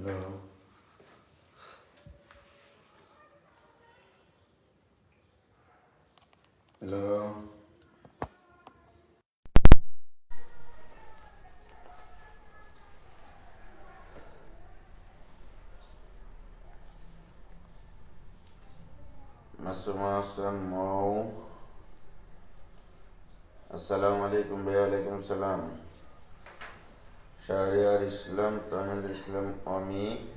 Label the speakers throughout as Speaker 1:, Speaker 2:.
Speaker 1: Hello. Hello. Masuk mau. Assalamualaikum warahmatullahi wabarakatuh. Syariah Islam, Tahmid Islam, Ami.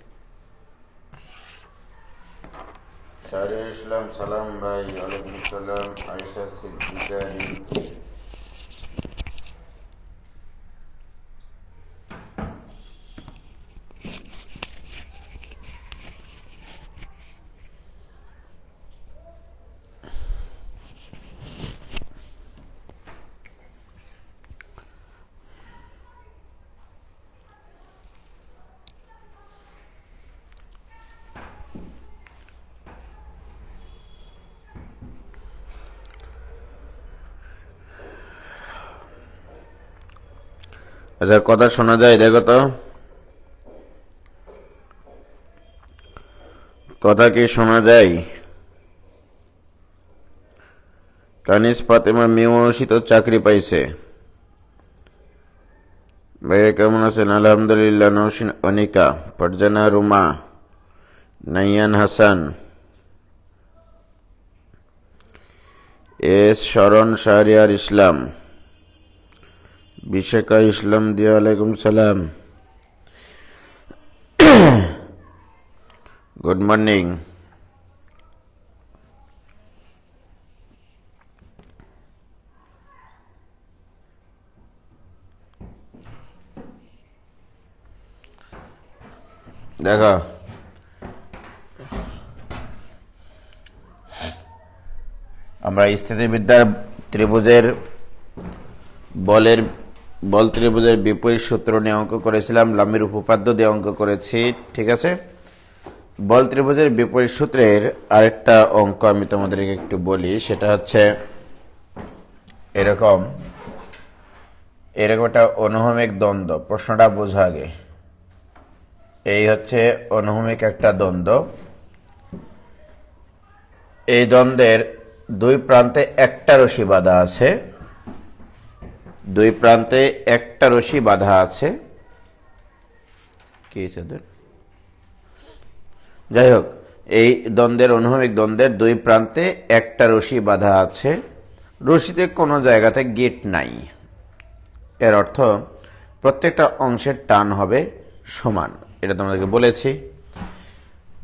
Speaker 1: Syariah Islam, salam bhai. Waalaikumsalam. Aisyah Siddiqah. আচ্ছা, কথা শোনা যায়? দেখো তো, কথা কি শোনা যায়? কানিস ফাতেমা মিউসি তো চাকরি পাইছে। ভাইয়া কেমন আছেন? আলহামদুলিল্লাহ। নৌসিন অনিকা, ফারজানা রুমা, নাইয়ান হাসান, এস শরণ, শাহরিয়ার ইসলাম, বিশাখা ইসলাম দিয়া, ওয়ালাইকুম সালাম, গুড মর্নিং। দেখো, আমরা স্থিতিবিদ্যার ত্রিভুজের বল ত্রিভুজের বিপরীত সূত্র নিয়ে অঙ্ক করেছিলাম, লামির উপপাদ্য দিয়ে অঙ্ক করেছি। ঠিক আছে, বল ত্রিভুজের বিপরীত সূত্রের আরেকটা অঙ্ক আমি তোমাদেরকে একটু বলি। সেটা হচ্ছে এরকম একটা অনুভূমিক দ্বন্দ্ব। প্রশ্নটা বোঝা আগে। এই হচ্ছে অনুভূমিক একটা দ্বন্দ্ব। এই দ্বন্দ্বের দুই প্রান্তে একটা রশি বাঁধা আছে। দুই প্রান্তে একটা রশি বাঁধা আছে। কি যাই হোক, এই দ্বন্দ্বের অনুভূমিক দ্বন্দ্বের দুই প্রান্তে একটা রশি বাঁধা আছে। রশিতে কোনো জায়গাতে গেট নাই। এর অর্থ প্রত্যেকটা অংশের টান হবে সমান। এটা তোমাদেরকে বলেছি।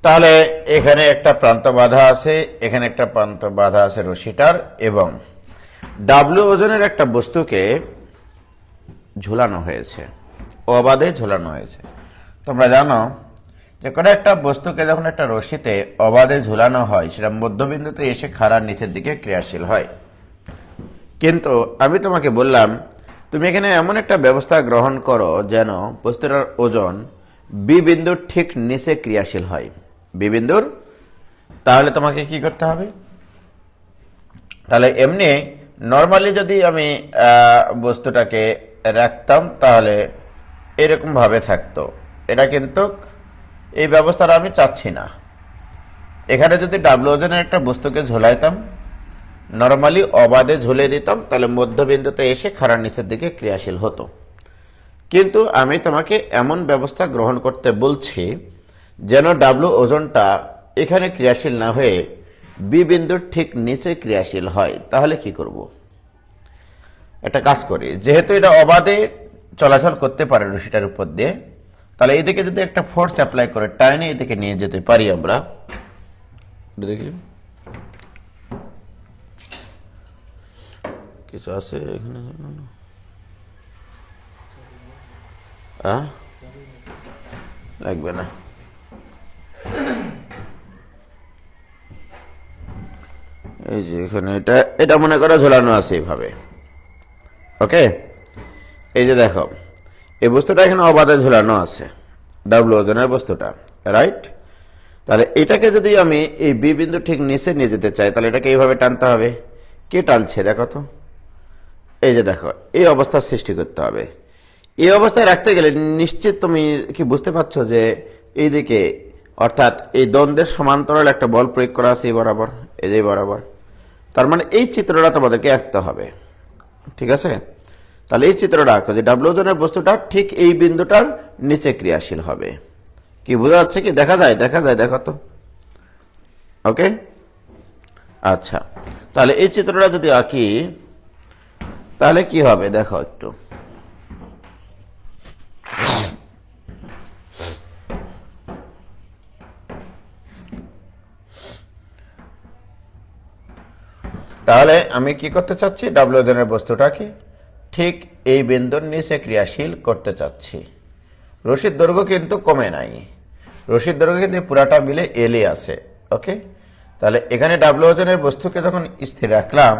Speaker 1: তাহলে এখানে একটা প্রান্ত বাঁধা আছে, এখানে একটা প্রান্ত বাঁধা আছে রশিটার, এবং ডাব্লিউ ওজনের একটা বস্তুকে ঝুলানো হয়েছে, অবাধে ঝুলানো হয়েছে। তোমরা জানো যে কোনো একটা বস্তুকে যখন একটা রশিতে অবাধে ঝুলানো হয়, সেটা মধ্যবিন্দুতে এসে খাড়ার নিচের দিকে ক্রিয়াশীল হয়। কিন্তু আমি তোমাকে বললাম, তুমি এখানে এমন একটা ব্যবস্থা গ্রহণ করো যেন বস্তুটার ওজন বি বিন্দুর ঠিক নিচে ক্রিয়াশীল হয়। বি বিন্দুর, তাহলে তোমাকে কি করতে হবে? তাহলে এমনি নর্মালি যদি আমি বস্তুটাকে রাখতাম তাহলে এরকম ভাবে থাকতো। এটা কিন্তু এই ব্যবস্থাটা আমি চাচ্ছি না। এখানে যদি ডাব্লু ওজনের একটা বস্তুকে ঝোলাইতাম, নর্মালি অবাধে ঝুলে দিতাম, তাহলে মধ্যবিন্দুতে এসে খাড়ার নিচের দিকে ক্রিয়াশীল হতো। কিন্তু আমি তোমাকে এমন ব্যবস্থা গ্রহণ করতে বলছি যেন ডাব্লু ওজনটা এখানে ক্রিয়াশীল না হয়ে বি বিন্দুর ঠিক নিচে ক্রিয়াশীল হয়। তাহলে কি করব? একটা কাজ করি, যেহেতু এটা অবাধে চলাচল করতে পারে রশিটার উপর দিয়ে, তাহলে এদিকে যদি একটা ফোর্স অ্যাপ্লাই করে টাইনে এদিকে নিয়ে যেতে পারি আমরা। দেখি কিছু আছে এখানে, লাগবে না। এই যে এখানে এটা মনে করো ঝোলানো আছে এইভাবে। ওকে, এই যে দেখো, এই বস্তুটা এখানে অবাধে ঝোলানো আছে, ডাব্লু ওজনের বস্তুটা, রাইট? তাহলে এটাকে যদি আমি এই বি বিন্দু ঠিক নিচে নিয়ে যেতে চাই, তাহলে এটাকে এইভাবে টানতে হবে। কে টানছে দেখো তো? এই যে দেখো, এই অবস্থার সৃষ্টি করতে হবে। এই অবস্থায় রাখতে গেলে নিশ্চিত তুমি কি বুঝতে পারছো যে এইদিকে অর্থাৎ এই দ্বন্দ্বের সমান্তরাল একটা বল প্রয়োগ করা আছে এই বরাবর, এই যে বরাবর। তার মানে এই চিত্রটা তোমাদেরকে আঁকতে হবে, ঠিক আছে? তাহলে এই চিত্রটা আঁকো যে ডাব্লিউ ওজনের বস্তুটা ঠিক এই বিন্দুটার নিচে ক্রিয়াশীল হবে। কি বোঝা যাচ্ছে কি? দেখা যায়, দেখো তো। ওকে, আচ্ছা, তাহলে এই চিত্রটা যদি আঁকি তাহলে কি হবে দেখো একটু। তাহলে আমি কি করতে চাচ্ছি? ডাব্লিউ ওজনের বস্তুটাকে ঠিক এই বিন্দুর নিচে ক্রিয়াশীল করতে চাচ্ছি। রশির দৈর্ঘ্য কিন্তু কমে নাই, রশির দৈর্ঘ্য কিন্তু পুরাটা মিলে এলই আছে। ওকে, তাহলে এখানে ডাব্লিউ ওজনের বস্তুকে যখন স্থির রাখলাম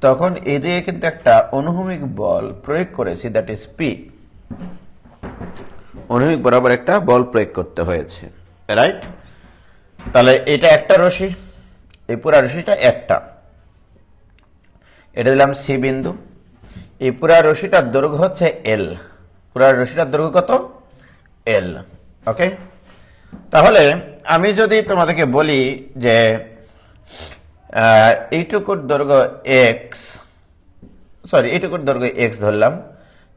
Speaker 1: তখন এদিকে কিন্তু একটা অনুভূমিক বল প্রয়োগ করেছি, দ্যাট ইজ পি। অনুভূমিক বরাবর একটা বল প্রয়োগ করতে হয়েছে, রাইট? তাহলে এটা একটা রশি, এই পুরা রশিটা একটা, এটা দিলাম সি বিন্দু। এই পুরা রশিটার দৈর্ঘ্য হচ্ছে এল, পুরা রশিটার দৈর্ঘ্য কত? এল। ওকে, তাহলে আমি যদি তোমাদেরকে বলি যে এইটুকুর দৈর্ঘ্য এক্স, সরি এইটুকুর দৈর্ঘ্য এক্স ধরলাম,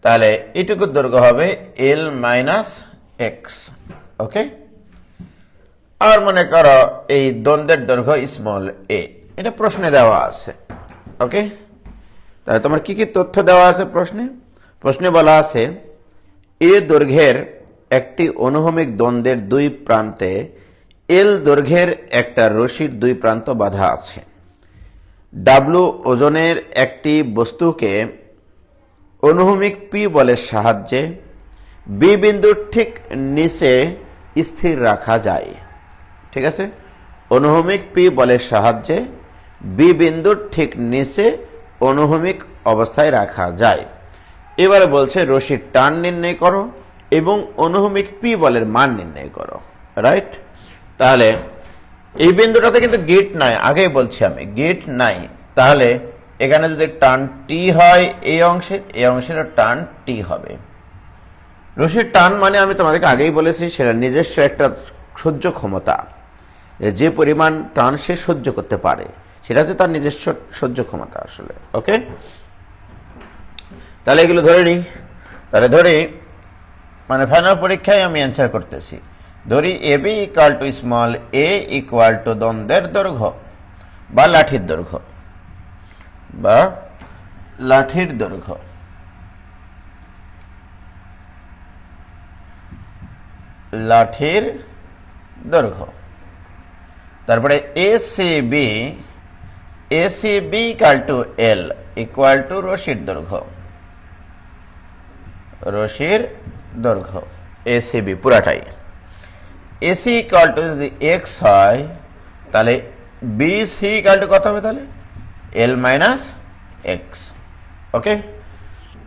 Speaker 1: তাহলে এইটুকুর দৈর্ঘ্য হবে এল মাইনাস এক্স। ওকে, আর মনে করো এই দ্বন্দ্বের দৈর্ঘ্য স্মল এ, এটা প্রশ্নে দেওয়া আছে। ওকে, তাহলে তোমার কি কি তথ্য দেওয়া আছে প্রশ্নে? প্রশ্নে বলা আছে এ দৈর্ঘ্যের একটি অনুভূমিক দ্বন্দ্বের দুই প্রান্তে এল দৈর্ঘ্যের একটা রশির দুই প্রান্ত বাঁধা আছে। ডাব্লু ওজনের একটি বস্তুকে অনুভূমিক পি বলের সাহায্যে বি বিন্দুর ঠিক নিচে স্থির রাখা যায়। ঠিক আছে, অনুভূমিক পি বলের সাহায্যে বি বিন্দুর ঠিক নিচে অনুভূমিক অবস্থায় রাখা যায়। এবারে বলছে রশির টান নির্ণয় করো এবং অনুভূমিক পি বলের মান নির্ণয় করো, রাইট? তাহলে এই বিন্দুটাতে কিন্তু গেট নাই, আগেই বলছি আমি গেট নাই। তাহলে এখানে যদি টান টি হয় এই অংশের টান টি হবে। রশির টান মানে আমি তোমাদেরকে আগেই বলেছি সেটা নিজস্ব একটা সহ্য ক্ষমতা, যে পরিমাণ টান সে সহ্য করতে পারে সেটা হচ্ছে তার নিজস্ব সহ্য ক্ষমতা আসলে। ওকে, তাহলে এগুলো ধরে নিই। তাহলে ধরি মানে ফাইনাল পরীক্ষায় আমি অ্যান্সার করতেছি, ধরি A B equal to small A equal to দ্বন্দ্বের দৈর্ঘ্য বা লাঠির দৈর্ঘ্য লাঠির দৈর্ঘ্য। তারপরে A C B equal to L equal to রশির দৈর্ঘ্য এসিবি পুরাটাই। এসি ইকুয়াল টু যদি এক্স হয় তাহলে বিসি ইকুয়াল টু কত হবে? তাহলে এল মাইনাস এক্স। ওকে,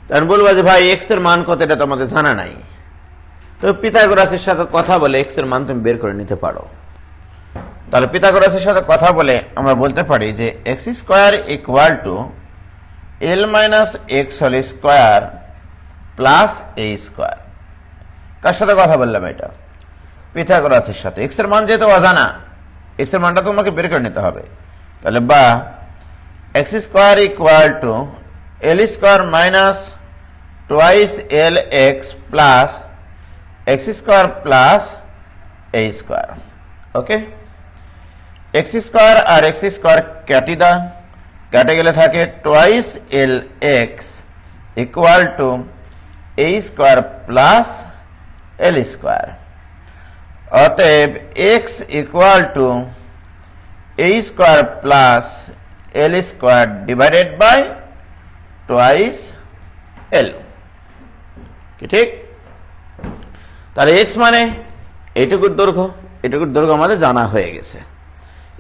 Speaker 1: তাহলে বলবো যে ভাই এক্স এর মান কত এটা তো আমাদের জানা নাই, তো পিথাগোরাসের সাথে কথা বলে এক্স এর মান তুমি বের করে নিতে পারো। তাহলে পিথাগোরাসের সাথে কথা বলে আমরা বলতে পারি যে x square equal to L minus x whole square plus A square. কার সাথে কথা বললাম? এটা পিথাগোরাসের সাথে। এক্স এর মান যেহেতু অজানা, এক্স এর মানটা তোমাকে বের করে নিতে হবে। তাহলে বা x square equal to L square minus twice L x plus x square plus A square. Okay, x square আর এক্স স্কোয়ার কেটে গেলে থাকে twice L x equal to A square plus L square. অতএব x equal to A square plus L square divided by twice L. কি ঠিক? তাহলে x মানে এইটুকুর দৈর্ঘ্য আমাদের জানা হয়ে গেছে।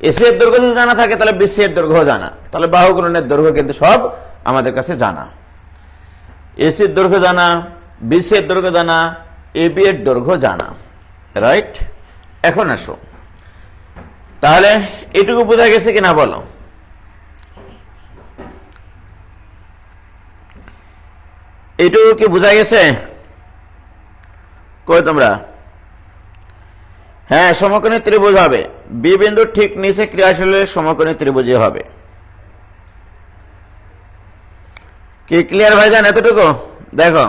Speaker 1: এসি এর দৈর্ঘ্য যদি জানা থাকে তাহলে বিসি এর দৈর্ঘ্য জানা, তাহলে বাহুগুণনের দৈর্ঘ্য কিন্তু সব আমাদের কাছে জানা। এসি এর দৈর্ঘ্য জানা, বিসি এর দৈর্ঘ্য জানা, এবি এর দৈর্ঘ্য জানা, রাইট? এখন আসো, তাহলে এটুকু বোঝা গেছে কিনা বলো? এইটুকু কি বোঝা গেছে? কই তোমরা? হ্যাঁ, সমকোণী ত্রিভুজ হবে। বি বিন্দুর ঠিক নিচে ক্রিয়াশীলের সমকোণী ত্রিভুজই হবে। কি ক্লিয়ার ভাইজান এতটুকু? দেখো,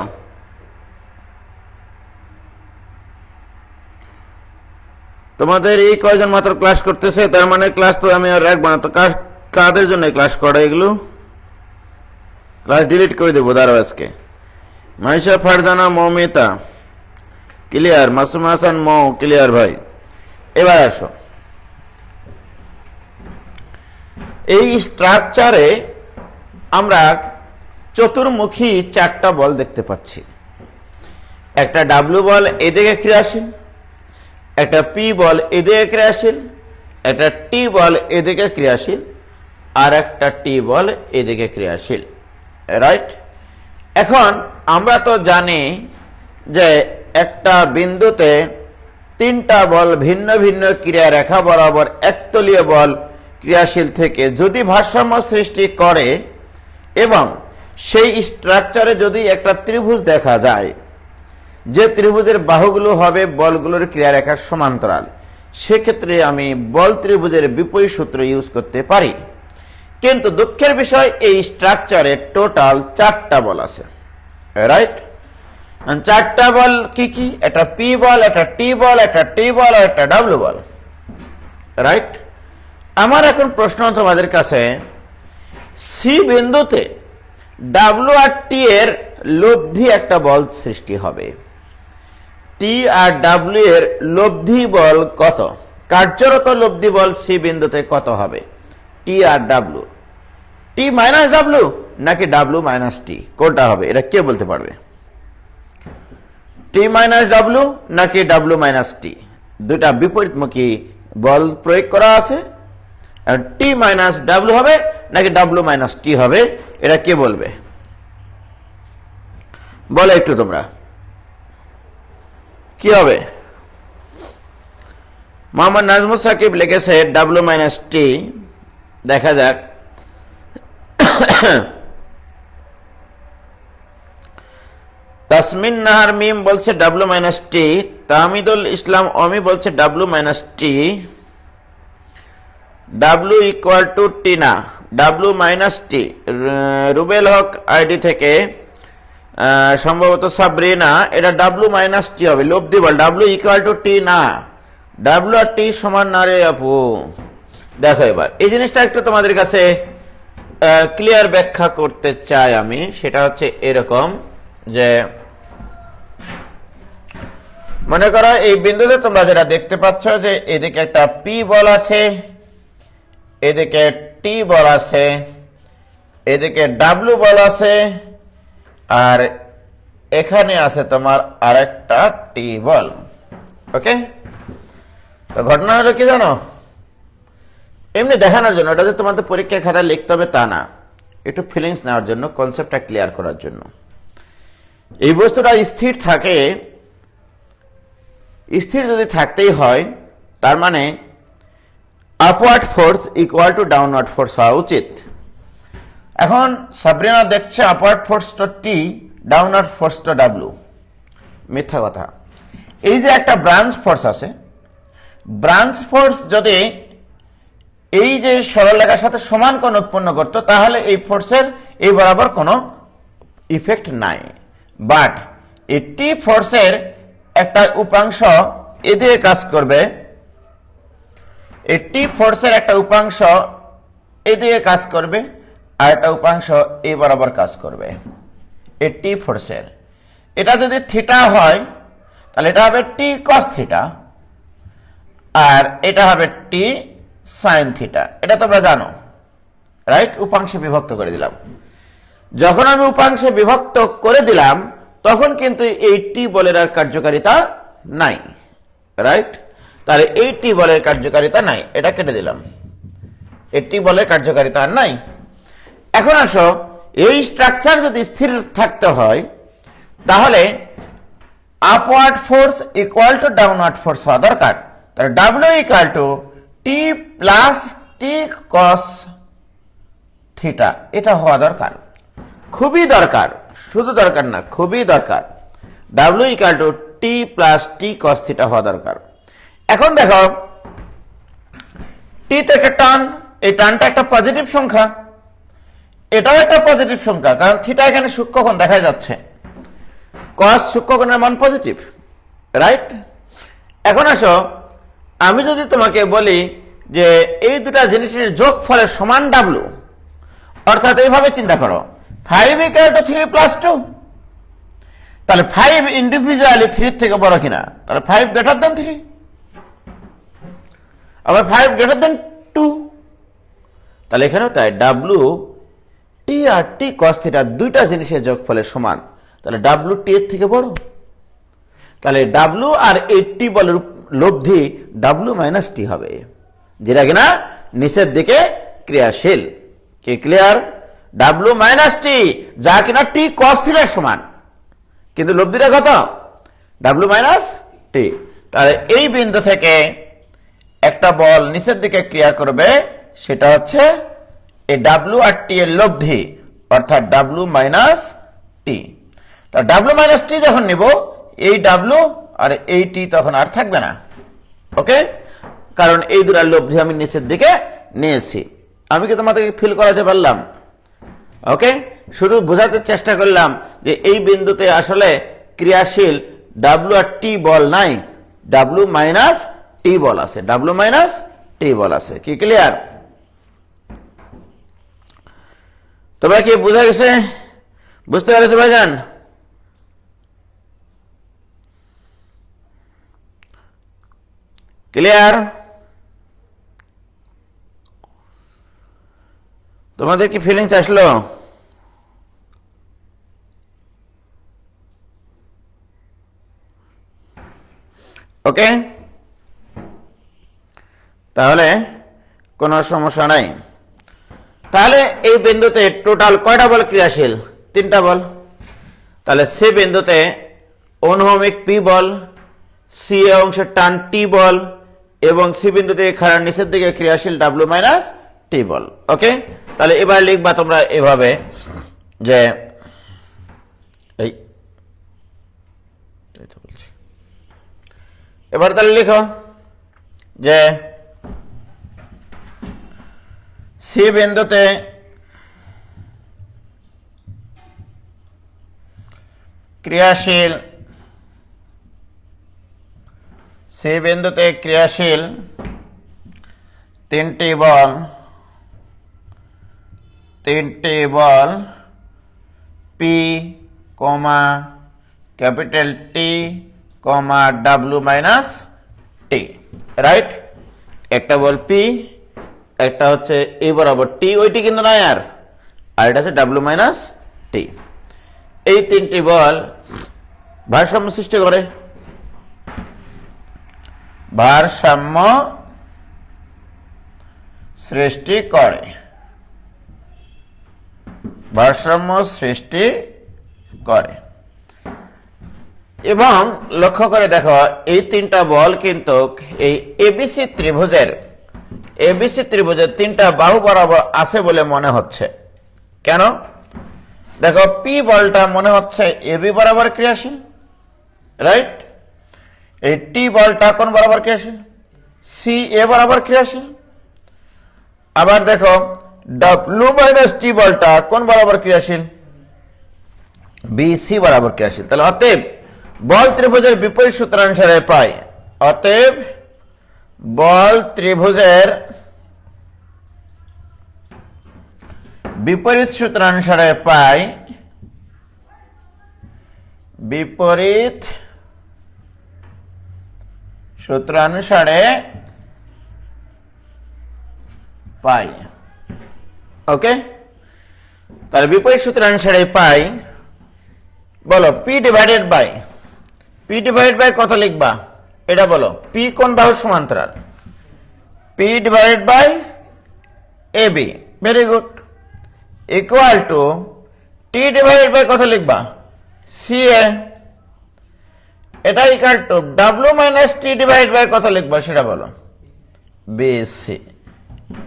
Speaker 1: তোমাদের এই কয়জন মাত্র ক্লাস করতেছে, তার মানে ক্লাস তো আমি আর রাখবো না। তো কাদের জন্য ক্লাস করা এগুলো? ক্লাস ডিলিট করে দেবো দাঁড়াও আজকে। মাইশা, ফারজানা, মৌমিতা ক্লিয়ার, মাসুম হাসান মৌ ক্লিয়ার ভাই। এবার আসো, এই স্ট্রাকচারে আমরা চতুর্মুখী চারটা বল দেখতে পাচ্ছি। একটা ডাব্লিউ বল এদিকে ক্রিয়াশীল, একটা পি বল এদিকে ক্রিয়াশীল, একটা টি বল এদিকে ক্রিয়াশীল, আর একটা টি বল এদিকে ক্রিয়াশীল, রাইট? এখন আমরা তো জানি যে একটা বিন্দুতে তিনটা বল ভিন্ন ভিন্ন ক্রিয়া রেখা বরাবর একতলীয় বল ক্রিয়াশীল থেকে যদি ভারসাম্য সৃষ্টি করে এবং সেই স্ট্রাকচারে যদি একটা ত্রিভুজ দেখা যায়, যে ত্রিভুজের বাহুগুলো হবে বলগুলোর ক্রিয়ারেখার সমান্তরাল, সেক্ষেত্রে আমি বল ত্রিভুজের বিপরীত সূত্র ইউজ করতে পারি। কিন্তু দুঃখের বিষয়, এই স্ট্রাকচারে টোটাল চারটা বল আছে, রাইট? চারটা বল কি কি? একটা পি বল, একটা টি বল, একটা টি বল আর একটা ডাব্লিউ বল, রাইট? আমার এখন প্রশ্ন তোমাদের কাছে, সি বিন্দুতে ডাব্লিউ আর টি এর লব্ধি একটা বল সৃষ্টি হবে। টি আর ডাব্লিউ এর লব্ধি বল কত? কার্যরত লব্ধি বল সি বিন্দুতে কত হবে? টি আর ডাব্লিউ, টি মাইনাস ডাব্লিউ নাকি ডাব্লিউ মাইনাস টি, কোনটা হবে? এটা কে বলতে পারবে? টি মাইনাস ডাব্লিউ নাকি ডাব্লিউ মাইনাস টি? দুইটা বিপরীতমুখী বল প্রয়োগ করা আছে, আর টি মাইনাস ডাব্লিউ হবে নাকি ডাব্লিউ মাইনাস টি হবে, এটা কে বলবে? বলো একটু তোমরা, কি হবে? মোহাম্মদ নাজমুল সাকিব লিখেছে ডাব্লিউ মাইনাস টি। দেখা যাক। তাসমিন নাহার মিম বলছে W minus T. Tahmidul Islam Omi বলছে W minus T. W equal to T না, W minus T. Rubel Haque ID থেকে সম্ভবত সাবরিনা, এটা ডাব্লিউ মাইনাস টি হবে, লব্ধি বল। ডাব্লিউ ইকুয়াল টু টি না, ডাব্লিউ আর টি সমান না রে আপু। দেখো এবার এই জিনিসটা একটু তোমাদের কাছে ক্লিয়ার ব্যাখ্যা করতে চাই আমি। সেটা হচ্ছে এরকম যে, মনে করো এই বিন্দুতে তোমরা যেটা দেখতে পাচ্ছ যে এদিকে একটা পি বল আছে, এদিকে টি বল আছে, এদিকে ডাব্লিউ বল আছে, আর এখানে আছে তোমার আরেকটা টি বল। ওকে, তো ঘটনা হলো কি জানো, এমনি দেখানোর জন্য, এটা যে তোমাদের পরীক্ষায় খাতায় লিখতে হবে তা না, একটু ফিলিংস নেওয়ার জন্য, কনসেপ্টটা ক্লিয়ার করার জন্য। এই বস্তুটা স্থির থাকে, স্থির যদি থাকতেই হয় তার মানে upward force equal to downward force হওয়া উচিত। এখন সাবরিনা দেখছে আপওয়ার্ড ফোর্সটা টি, ডাউনওয়ার্ড ফোর্সটা ডাব্লিউ। মিথ্যা কথা। এই যে একটা ব্রাঞ্চ ফোর্স আছে, ব্রাঞ্চ ফোর্স যদি এই যে সরলরেখার সাথে সমান কোণ উৎপন্ন করতো, তাহলে এই ফোর্সের এই বরাবর কোনো ইফেক্ট নাই। বাট এই টি ফোর্সের একটা উপাংশ এদিকে কাজ করবে, এই টি ফোর্সের একটা উপাংশ এদিকে কাজ করবে, আর একটা উপাংশ এই বরাবর কাজ করবে। এই টি ফোর্সের এটা যদি থিটা হয় তাহলে এটা হবে টি কস থিটা, আর এটা হবে টি সাইন থিটা। এটা তোমরা জানো, রাইট? উপাংশে বিভক্ত করে দিলাম। যখন আমি উপাংশে বিভক্ত করে দিলাম তখন কিন্তু এই টি বলের আর কার্যকারিতা নাই, রাইট? তাহলে এই টি বলের কার্যকারিতা নাই, এটা কেটে দিলাম। এই টি বলের কার্যকারিতা আর নাই। এখন আসো, এই স্ট্রাকচার যদি স্থির থাকতে হয় তাহলে upward force equal to downward force হওয়া দরকার। তাহলে W equal to T plus T cos theta, এটা হওয়া দরকার, খুবই দরকার। শুধু দরকার না, খুবই দরকার। W equal to T plus T cos theta হওয়া দরকার। এখন দেখো টি তে একটা টান, এই টানটা একটা পজিটিভ সংখ্যা, এটাও একটা পজিটিভ সংখ্যা, কারণ থিটা এখানে সূক্ষ্মকোণ দেখা যাচ্ছে, কস সূক্ষ্মকোণের মান পজিটিভ, রাইট? এখন আসো, আমি যদি তোমাকে বলি যে এই দুটা জিনিসের যোগফলের সমান ডাব্লু, অর্থাৎ এইভাবে চিন্তা করো 5 = 3 + 2, তাহলে 5 ইন্ডিভিজুয়ালি 3 থেকে বড় কিনা, তাহলে 5 > 3, আবার 5 > 2, তাহলে এখানেও তাই ডাব্লু টি আর টি কস থিটা দুইটা জিনিসের যোগফলের সমান, তাহলে ডাব্লু টি এর থেকে বড়, তাহলে ডাব্লু আর এই টি বলের লব্ধি ডাব্লু মাইনাস টি হবে, যেটা কিনা নিচের দিকে ক্রিয়াশীল। কি ক্লিয়ার? ডাব্লু মাইনাস টি, যা কিনা টি কস থিটার সমান, কিন্তু লব্ধিটা কত? ডাব্লু মাইনাস টি। তাহলে এই বিন্দু থেকে একটা বল নিচের দিকে ক্রিয়া করবে, সেটা হচ্ছে এই ডাব্লু আর টি এর লব্ধি, অর্থাৎ ডাব্লু মাইনাস টি। তা ডাব্লু মাইনাস টি যখন নিব, এই ডাব্লু আর এই টি তখন আর থাকবে না, ওকে? কারণ এই দুটার লব্ধি আমি নিচের দিকে নিয়েছি। আমি কি তোমাদেরকে ফিল করাতে পারলাম? ওকে, শুধু বোঝাতে চেষ্টা করলাম যে এই বিন্দুতে আসলে ক্রিয়াশীল ডাব্লু আর টি বল নাই, ডাব্লু মাইনাস টি বল আছে, ডাব্লু মাইনাস টি বল আছে। কি ক্লিয়ার? তোমরা কি বুঝা গেছে? বুঝতে পেরেছো ভাইজান? ক্লিয়ার? তোমাদের কি ফিলিংস আসলো? ওকে, তাহলে কোনো সমস্যা নাই। তাহলে এই বিন্দুতে টোটাল কয়টা বল ক্রিয়াশীল? 3টা বল। তাহলে সে বিন্দুতে অনুভূমিক পি বল, সি এ অংশের টান টি বল, এবং সি বিন্দুতে খাড়ার নিচের দিকে ক্রিয়াশীল ডাব্লু মাইনাস টি বল। ওকে, তাহলে এবার লিখবা তোমরা এভাবে যে এবার তাহলে লিখো যে সি বিন্দুতে ক্রিয়াশীল, সি বিন্দুতে ক্রিয়াশীল 3টি বল, 3টি বল পি কমা ক্যাপিটাল টি কমা ডাব্লু মাইনাস টি, রাইট? একটা বল পি, একটা হচ্ছে এই বরাবর টি, ওইটি কিন্তু নাই, আর এটা হচ্ছে ডাব্লু মাইনাস টি। এই 3টি বল ভারসাম্য সৃষ্টি করে, ভারসাম্য সৃষ্টি করে, ভারসাম্য সৃষ্টি করে। এবং লক্ষ্য করে দেখো এই 3টা বল কিন্তু এই এবিসি ত্রিভুজের 3টা বাহু বরাবর আছে বলে মনে হচ্ছে। কেন? দেখো পি বলটা মনে হচ্ছে এবি বরাবর ক্রিয়াশীল, রাইট? এই টি বলটা কোন বরাবর ক্রিয়াশীল? সি এ বরাবর ক্রিয়াশীল। আবার দেখো ডাব্লু মাইনাস টি বলটা কোন বরাবর ক্রিয়াশীল? বি সি বরাবর ক্রিয়াশীল। তাহলে অতএব বল ত্রিভুজের বিপরীত সূত্রানুসারে পাই, অতএব বল ত্রিভুজের বিপরীত সূত্রানুসারে পাই, বিপরীত সূত্রানুসারে পাই। ওকে, তাহলে বিপরীত সূত্রানুসারে পাই। বলো পি ডিভাইডেড বাই কত লিখবা? এটা বলো, পি কোন বাহুর সমান্তরাল? P divided by A B, very good, equal to T divided by কত লিখবা? সি এ, এটা equal to W minus T divided by কত লিখবা সেটা বলো? B C.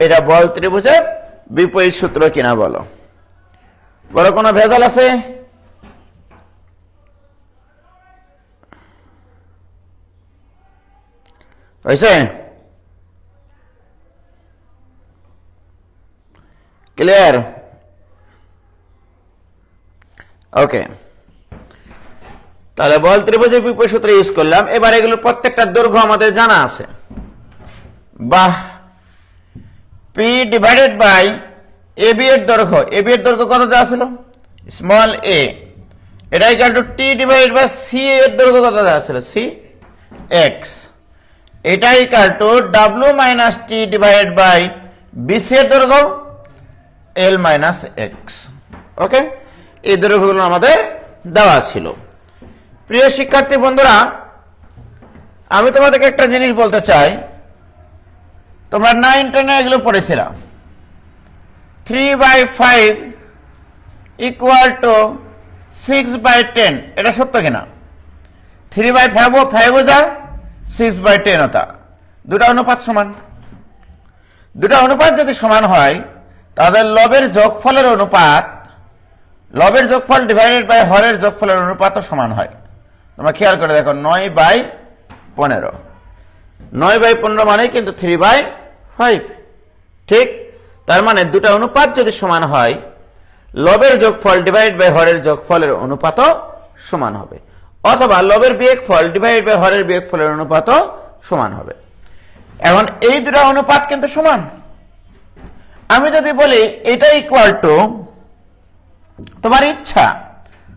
Speaker 1: এটা বল ত্রিভুজের বিপরীত সূত্র কিনা বলো? বলো কোনো ভেজাল আছে? হয়েছে? ক্লিয়ার? ওকে, তাহলে বল ত্রিভুজের বিপরীত সূত্র ইউজ করলাম। এবার এগুলোর প্রত্যেকটা দৈর্ঘ্য আমাদের জানা আছে। বাহ, পি ডিভাইডেড বাই এবি এর দৈর্ঘ্য, এবি এর দৈর্ঘ্য কত দেওয়া ছিল? স্মল এ, এটা equal to T divided by C এর দৈর্ঘ্য কত দেওয়া ছিল? সি এক্স, এটা equal to W minus T divided by BC এর দৈর্ঘ্য এল মাইনাস এক্স। ওকে, এই দৈর্ঘ্যগুলো আমাদের দেওয়া ছিল। প্রিয় শিক্ষার্থী বন্ধুরা, আমি তোমাদেরকে একটা জিনিস বলতে চাই। তোমরা 9-10 এগুলো পড়েছিলাম। 3/5 ইকুয়াল টু 6/10, এটা সত্য কিনা? 3/5 যা 6/10 তা দুটা অনুপাত সমান। দুটা অনুপাত যদি সমান হয় তাহলে লবের যোগফলের অনুপাত, লবের যোগফল ডিভাইডেড বাই হরের যোগফলের অনুপাতও সমান হয়। তোমরা খেয়াল করে দেখো, 9/15, 9/15 মানে কিন্তু 3/5। ঠিক, তার মানে দুটা অনুপাত যদি সমান হয়, লবের যোগফল ডিভাইড বাই হরের যোগফলের অনুপাতও সমান হবে, অথবা লবের বিয়োগফল ডিভাইড বাই হরের বিয়োগফলের অনুপাতও সমান হবে। এখন এই দুটা অনুপাত কিন্তু সমান। আমি যদি বলি এটা ইকুয়াল টু, তোমার ইচ্ছা,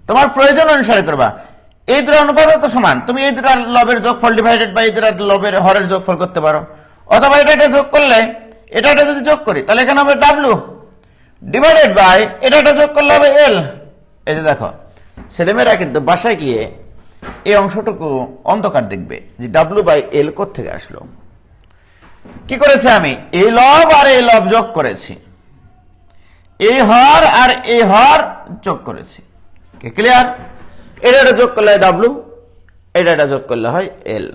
Speaker 1: তোমার প্রয়োজন অনুসারে করবা, এই দুটো অনুপাত তো সমান, তুমি এই দুটা লবের যোগফল ডিভাইডেড বাই এই দুটা লবের হরের যোগফল করতে পারো, অথবা এটা যোগ করলে এটা যদি যোগ করি তাহলে এখানে হবে ডাব্লিউ ডিভাইডেড বাই এটা যোগ করলে হবে এল। এই যে দেখো, ছেলেমেয়েরা কিন্তু বাসায় গিয়ে এই অংশটুকু অন্ধকার দেখবে যে ডাব্লিউ বাই এল কোত্থেকে আসলো। কি করেছে? আমি এই লব আর এই লব যোগ করেছি, এই হর আর এই হর যোগ করেছি। ক্লিয়ার? এটা যোগ করলে হয় ডাব্লিউ, এটা যোগ করলে হয় এল।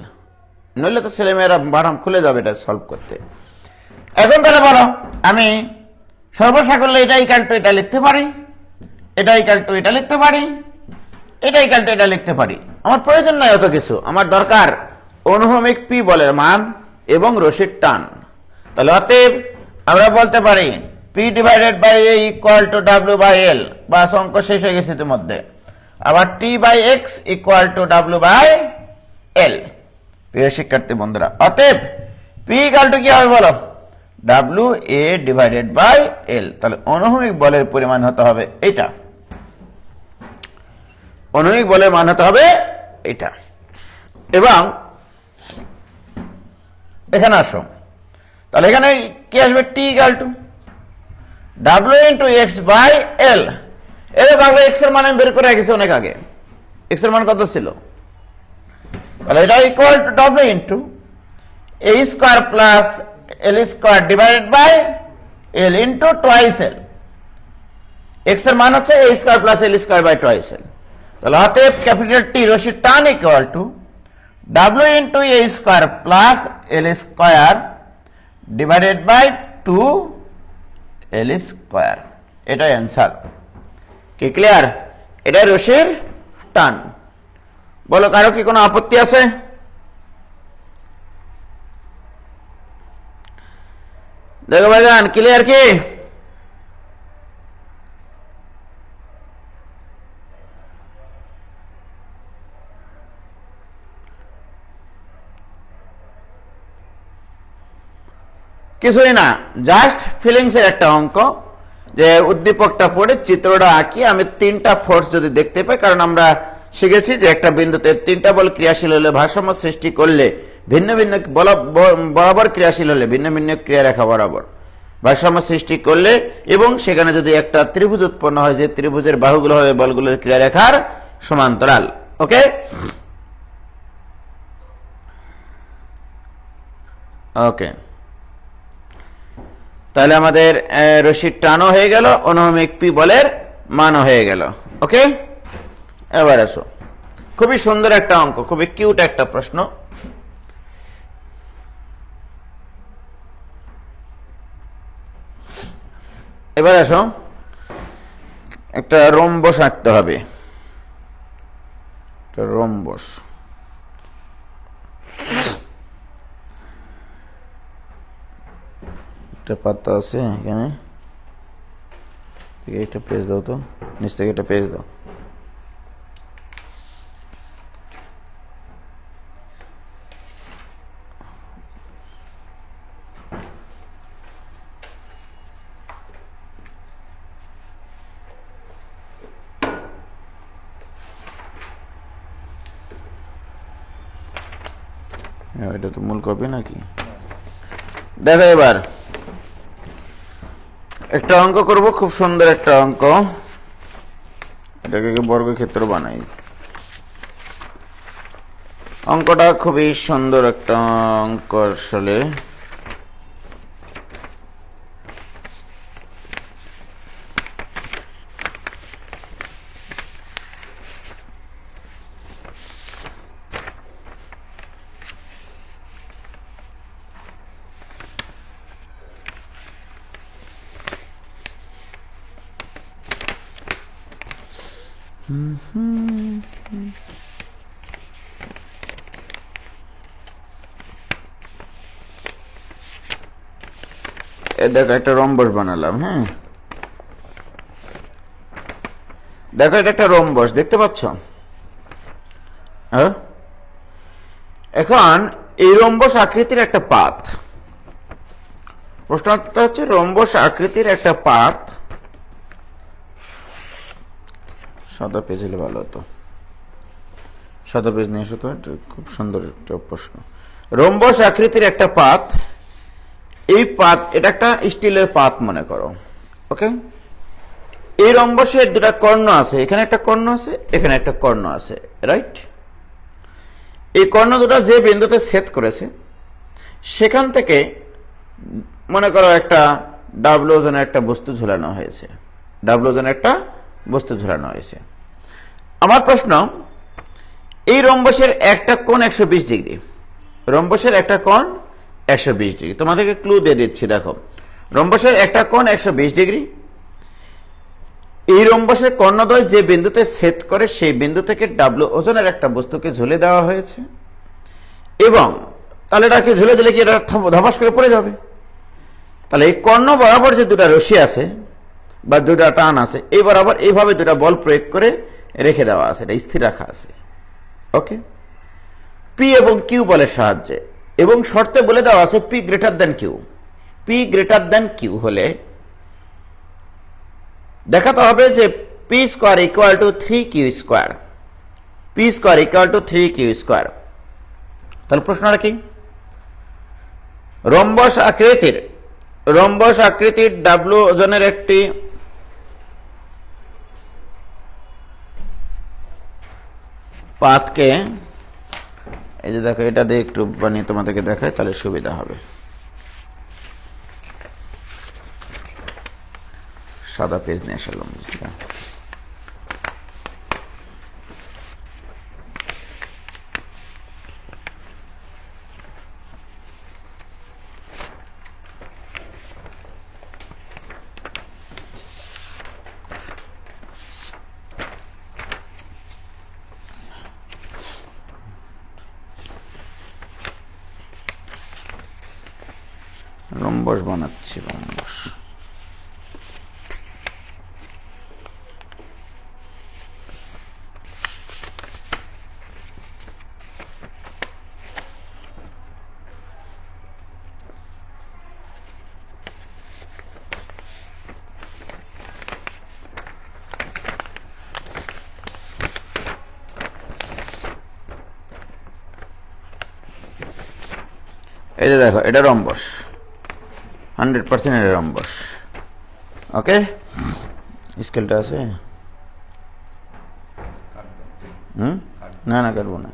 Speaker 1: নইলে তো ছেলেমেয়েরা বারাম খুলে যাবে এটা সলভ করতে। এখন তাহলে বলো, আমি সর্বসাকল্যে এটা ইকুয়াল টু এটা লিখতে পারি, এটা ইকুয়াল টু এটা লিখতে পারি, এটা ইকুয়াল টু এটা লিখতে পারি। আমার প্রয়োজন নাই অত কিছু, আমার দরকার অনুভূমিক পি বলের মান এবং রশির টান। তাহলে অতএব আমরা বলতে পারি P divided by A equal to W by L, বা অঙ্ক শেষ হয়ে গেছে ইতিমধ্যে। আবার T by x equal to W by L. প্রিয় শিক্ষার্থী বন্ধুরা, অতএব পি ইকুয়াল টু কি হবে বলো? W A divided by L. তাহলে অনুভূমিক বলের পরিমাণ হতে হবে এটা, অনুভূমিক বলের মান হতে হবে এটা। এবং এখানে আসো, তাহলে এখানে কি আসবে? T equal to W into x by L. এর বাংলা এক্স এর মান আমি বের করে রেখেছি অনেক আগে। এক্স এর মান কত ছিল? তাহলে এটা equal to W into A square plus L square divided by L into twice L. X এর মান হচ্ছে A square plus L square by twice L. তাহলে অতএব ক্যাপিটাল টি রশির টান equal to W into A square plus L square divided by 2 L square. এটাই answer. কি clear? এটা রশির টান। বলো, কারো কি কোনো আপত্তি আছে? দেখো ভাইজান, ক্লিয়ার কি? কিছুই না, জাস্ট ফিলিংস এর একটা অঙ্ক, যে উদ্দীপকটা পড়ে চিত্রটা আঁকি। আমি 3টা ফোর্স যদি দেখতে পাই, কারণ আমরা শিখেছি যে একটা বিন্দুতে 3টা বল ক্রিয়াশীল হলে ভারসাম্য সৃষ্টি করলে ভিন্ন ভিন্ন বরাবর ক্রিয়াশীল হলে ভিন্ন ভিন্ন ক্রিয়ারেখা বরাবর ভারসাম্য সৃষ্টি করলে, এবং সেখানে যদি একটা ত্রিভুজ উৎপন্ন হয়, যে ত্রিভুজের বাহুগুলো হবে বলগুলোর ক্রিয়ারেখার সমান্তরাল। ওকে, ওকে, তাহলে আমাদের রশির টানও হয়ে গেল, অনুভূমিক পি বলের মানও হয়ে গেল। ওকে, এবার আসো, খুবই সুন্দর একটা অঙ্ক, খুবই কিউট একটা প্রশ্ন। এবার আসো, একটা রম্বস আঁকতে হবে। রম্বস, একটা পাতা আছে এখানে, থেকে একটা পেজ দাও তো, নিচ থেকে একটা পেজ দাও। এটা তো মূল কপি নাকি? দেখো এবার একটা অঙ্ক করব, খুব সুন্দর একটা অঙ্ক। এটাকে বর্গক্ষেত্র বানাই। অঙ্কটা খুবই সুন্দর একটা অঙ্ক আসলে। দেখো একটা রম্বস বানালাম। হ্যাঁ, দেখো এটা একটা রম্বস, দেখতে পাচ্ছ? হ্যাঁ, এখন এই রম্বস আকৃতির একটা পাত, প্রশ্নটা হচ্ছে রম্বস আকৃতির একটা পাত। সাদা পেজ হলে ভালো হতো, সাদা পেজ নিয়ে এসো তো। খুব সুন্দর একটা প্রশ্ন। রম্বস আকৃতির একটা পাত, এই পাত, এটা একটা স্টিলের পাত মনে করো। ওকে, এই রম্বসের দুটা কর্ণ আছে, এখানে একটা কর্ণ আছে, এখানে একটা কর্ণ আছে, রাইট? এই কর্ণ দুটা যে বিন্দুতে ছেদ করেছে সেখান থেকে মনে করো একটা ডাব্লু ওজনের একটা বস্তু ঝুলানো হয়েছে, ডাব্লু ওজনের একটা বস্তু ঝুলানো হয়েছে। আমার প্রশ্ন, এই রম্বসের একটা কোণ 120 ডিগ্রি, রম্বসের একটা কোণ 120 ডিগ্রি। তোমাদেরকে ক্লু দিয়ে দিচ্ছি, দেখো রম্বসের একটা কোণ 120 ডিগ্রি। এই রম্বসের কর্ণদ্বয় যে বিন্দুতে ছেদ করে সেই বিন্দু থেকে ডাব্লু ওজনের একটা বস্তুকে ঝুলে দেওয়া হয়েছে, এবং তাহলে এটাকে ঝুলে দিলে কি এটা ধপাস করে পড়ে যাবে? তাহলে এই কর্ণ বরাবর যে দুটা রশি আছে বা দুটা টান আছে, এই বরাবর এইভাবে দুটা বল প্রয়োগ করে রেখে দেওয়া আছে, এটা স্থির রাখা আছে। ওকে, পি এবং কিউ বলের সাহায্যে, এবং শর্তে বলে দেওয়া আছে P greater than Q. P greater than Q হলে দেখাতে হবে যে P square equal to 3q square, P square equal to 3q square. তাহলে প্রশ্নটা কি? রম্বস আকৃতির ডাব্লু ওজনের একটি পাতকে, এই যে দেখো এটা দিয়ে একটু বানিয়ে তোমাদেরকে দেখায়, তাহলে সুবিধা হবে। সাদা পেজ নিয়ে আসলাম। রম্বস বানাচ্ছি, রম্বস। এই যে দেখো এটা রম্বস, 100% এটা রম্বস। ওকে, স্কেলটা আছে? না না, কাটবো না।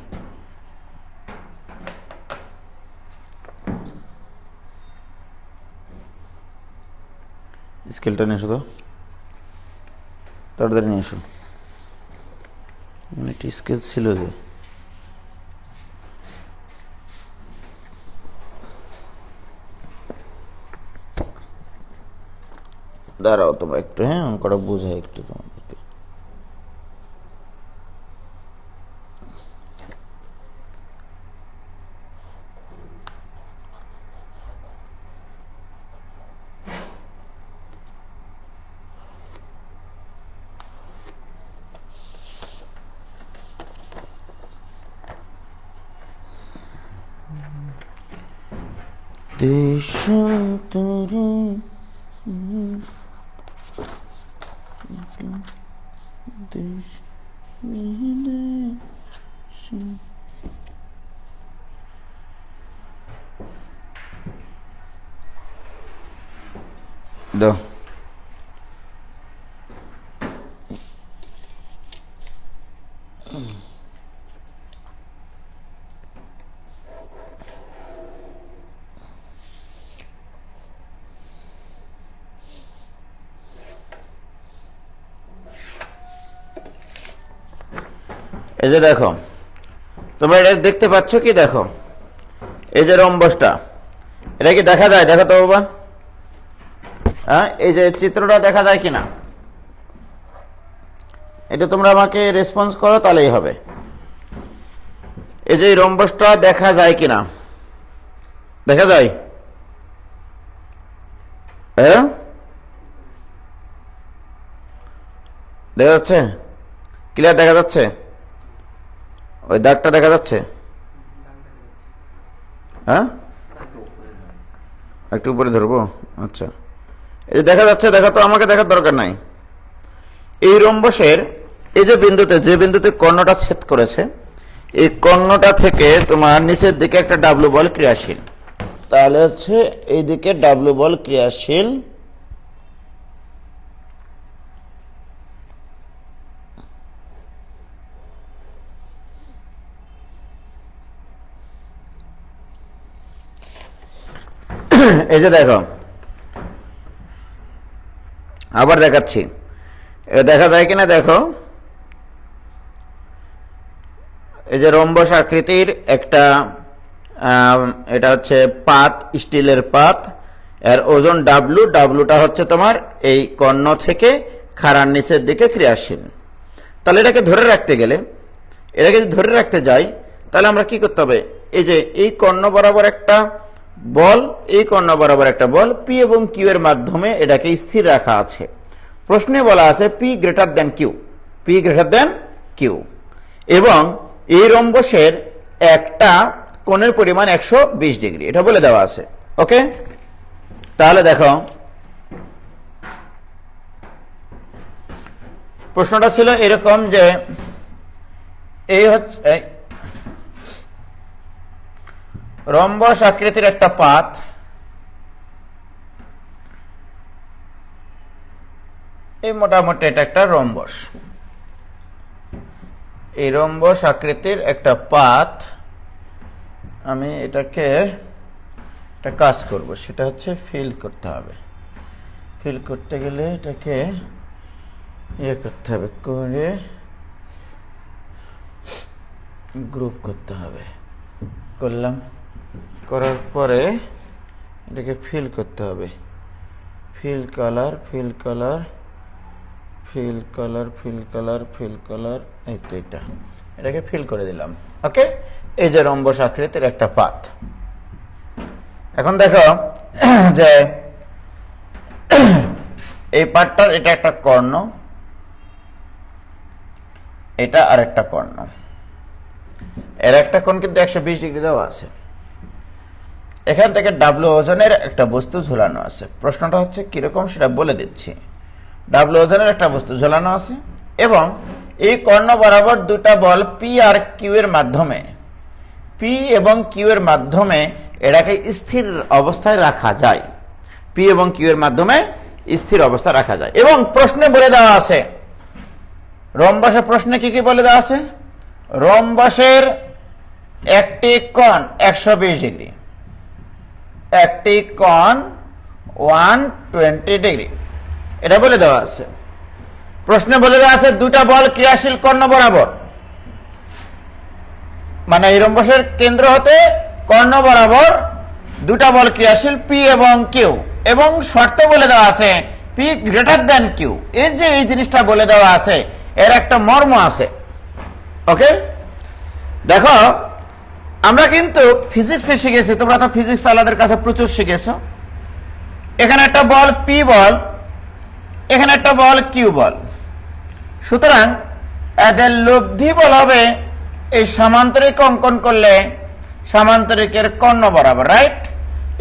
Speaker 1: স্কেলটা নিয়ে এসো তো, তাড়াতাড়ি নিয়ে এসো। একটি স্কেল ছিল যে, দাঁড়াও তোমরা একটু, হ্যাঁ অঙ্কটা বুঝাই একটু তোমাদেরকে। দেশান্তরে দেশ দাও। এই যে দেখো, তোমরা এটা দেখতে পাচ্ছ কি? দেখো এই যে রম্বসটা, এটা কি দেখা যায়? দেখো তো বাবা, হ্যাঁ এই যে চিত্রটা দেখা যায় কিনা, এটা তোমরা আমাকে রেসপন্স করো তাহলেই হবে। এই যে রম্বসটা দেখা যায় কিনা, দেখা যায়? হ্যাঁ দেখা যাচ্ছে? ক্লিয়ার দেখা যাচ্ছে? ওই দাগটা দেখা যাচ্ছে? হ্যাঁ একটু উপরে ধরবো, আচ্ছা। এই যে দেখা যাচ্ছে, দেখা তো আমাকে দেখার দরকার নাই। এই রম্বসের এই যে বিন্দুতে, যে বিন্দুতে কর্ণটা ছেদ করেছে, এই কর্ণটা থেকে তোমার নিচের দিকে একটা ডাব্লু বল ক্রিয়াশীল, তাহলে হচ্ছে এই দিকে ডাব্লু বল ক্রিয়াশীল, এই যে দেখো আবার দেখাচ্ছি, এটা দেখা যায় কিনা দেখো। এই যে রম্বস আকৃতির একটা এটা হচ্ছে পাত, স্টিলের পাত, এর ওজন ডাব্লু, ডাব্লুটা হচ্ছে তোমার এই কর্ণ থেকে খাড়ার নিচের দিকে ক্রিয়াশীল। তাহলে এটাকে ধরে রাখতে গেলে, এটাকে যদি ধরে রাখতে যাই তাহলে আমরা কি করতে হবে? এই যে এই কর্ণ বরাবর একটা বল, এই কর্ণ বরাবর একটা বল, পি এবং কিউ এর মাধ্যমে এটাকে স্থির রাখা আছে। প্রশ্নে বলা আছে P greater than Q, P greater than Q, এবং এই রম্বসের একটা কোণের পরিমাণ 120 ডিগ্রি, এটা বলে দেওয়া আছে। ওকে, তাহলে দেখো প্রশ্নটা ছিল এরকম যে এই হচ্ছে রম্বস আকৃতির একটা পাত, এই মোটামুটি এটা একটা রম্বস, এই রম্বস আকৃতির একটা পাত। আমি এটাকে একটা কাজ করব, সেটা হচ্ছে ফিল করতে হবে। ফিল করতে গেলে এটাকে ইয়ে করতে হবে, করে গ্রুপ করতে হবে। করলাম, করার পরে এটাকে ফিল করতে হবে। Fill colour, fill colour, fill colour, fill colour, fill colour, এই তো এটা, এটাকে ফিল করে দিলাম। ওকে, এই যে রম্বস আকৃতির একটা পাত। এখন দেখো যে এই পাতটার এটা একটা কর্ণ, এটা আর একটা কর্ণ, এর একটা কোণ কিন্তু 120 ডিগ্রি দেওয়া আছে। এখান থেকে ডাব্লু ওজনের একটা বস্তু ঝুলানো আছে। প্রশ্নটা হচ্ছে কিরকম সেটা বলে দিচ্ছি। ডাব্লু ওজনের একটা বস্তু ঝুলানো আছে এবং এই কর্ণ বরাবর দুটা বল পি আর কিউ এর মাধ্যমে, পি এবং কিউ এর মাধ্যমে এটাকে স্থির অবস্থায় রাখা যায়, পি এবং কিউ এর মাধ্যমে স্থির অবস্থা রাখা যায়। এবং প্রশ্নে বলে দেওয়া আছে, রম্বসের প্রশ্নে কি কি বলে দেওয়া আছে? রম্বসের একটি কোণ 120 ডিগ্রি, একটি কোণ 120 ডিগ্রি, এটা বলে দেওয়া আছে। প্রশ্নে বলে দেওয়া আছে দুটা বল ক্রিয়াশীল কর্ণ বরাবর, মানে এই রম্বসের কেন্দ্র হতে কর্ণ বরাবর দুটা বল ক্রিয়াশীল পি এবং কিউ, এবং শর্ত বলে দেওয়া আছে পি গ্রেটার দেন কিউ। এর যে এই জিনিসটা বলে দেওয়া আছে এর একটা মর্ম আছে। ওকে, দেখো আমরা কিন্তু ফিজিক্সে শিখেছি, তোমরা তো ফিজিক্স আলাদের কাছে প্রচুর শিখেছো। এখানে একটা বল পি বল, এখানে একটা বল কিউ বল, সুতরাং এদের লব্ধি বল হবে এই সামান্তরিক অঙ্কন করলে সামান্তরিকের কর্ণ বরাবর, রাইট?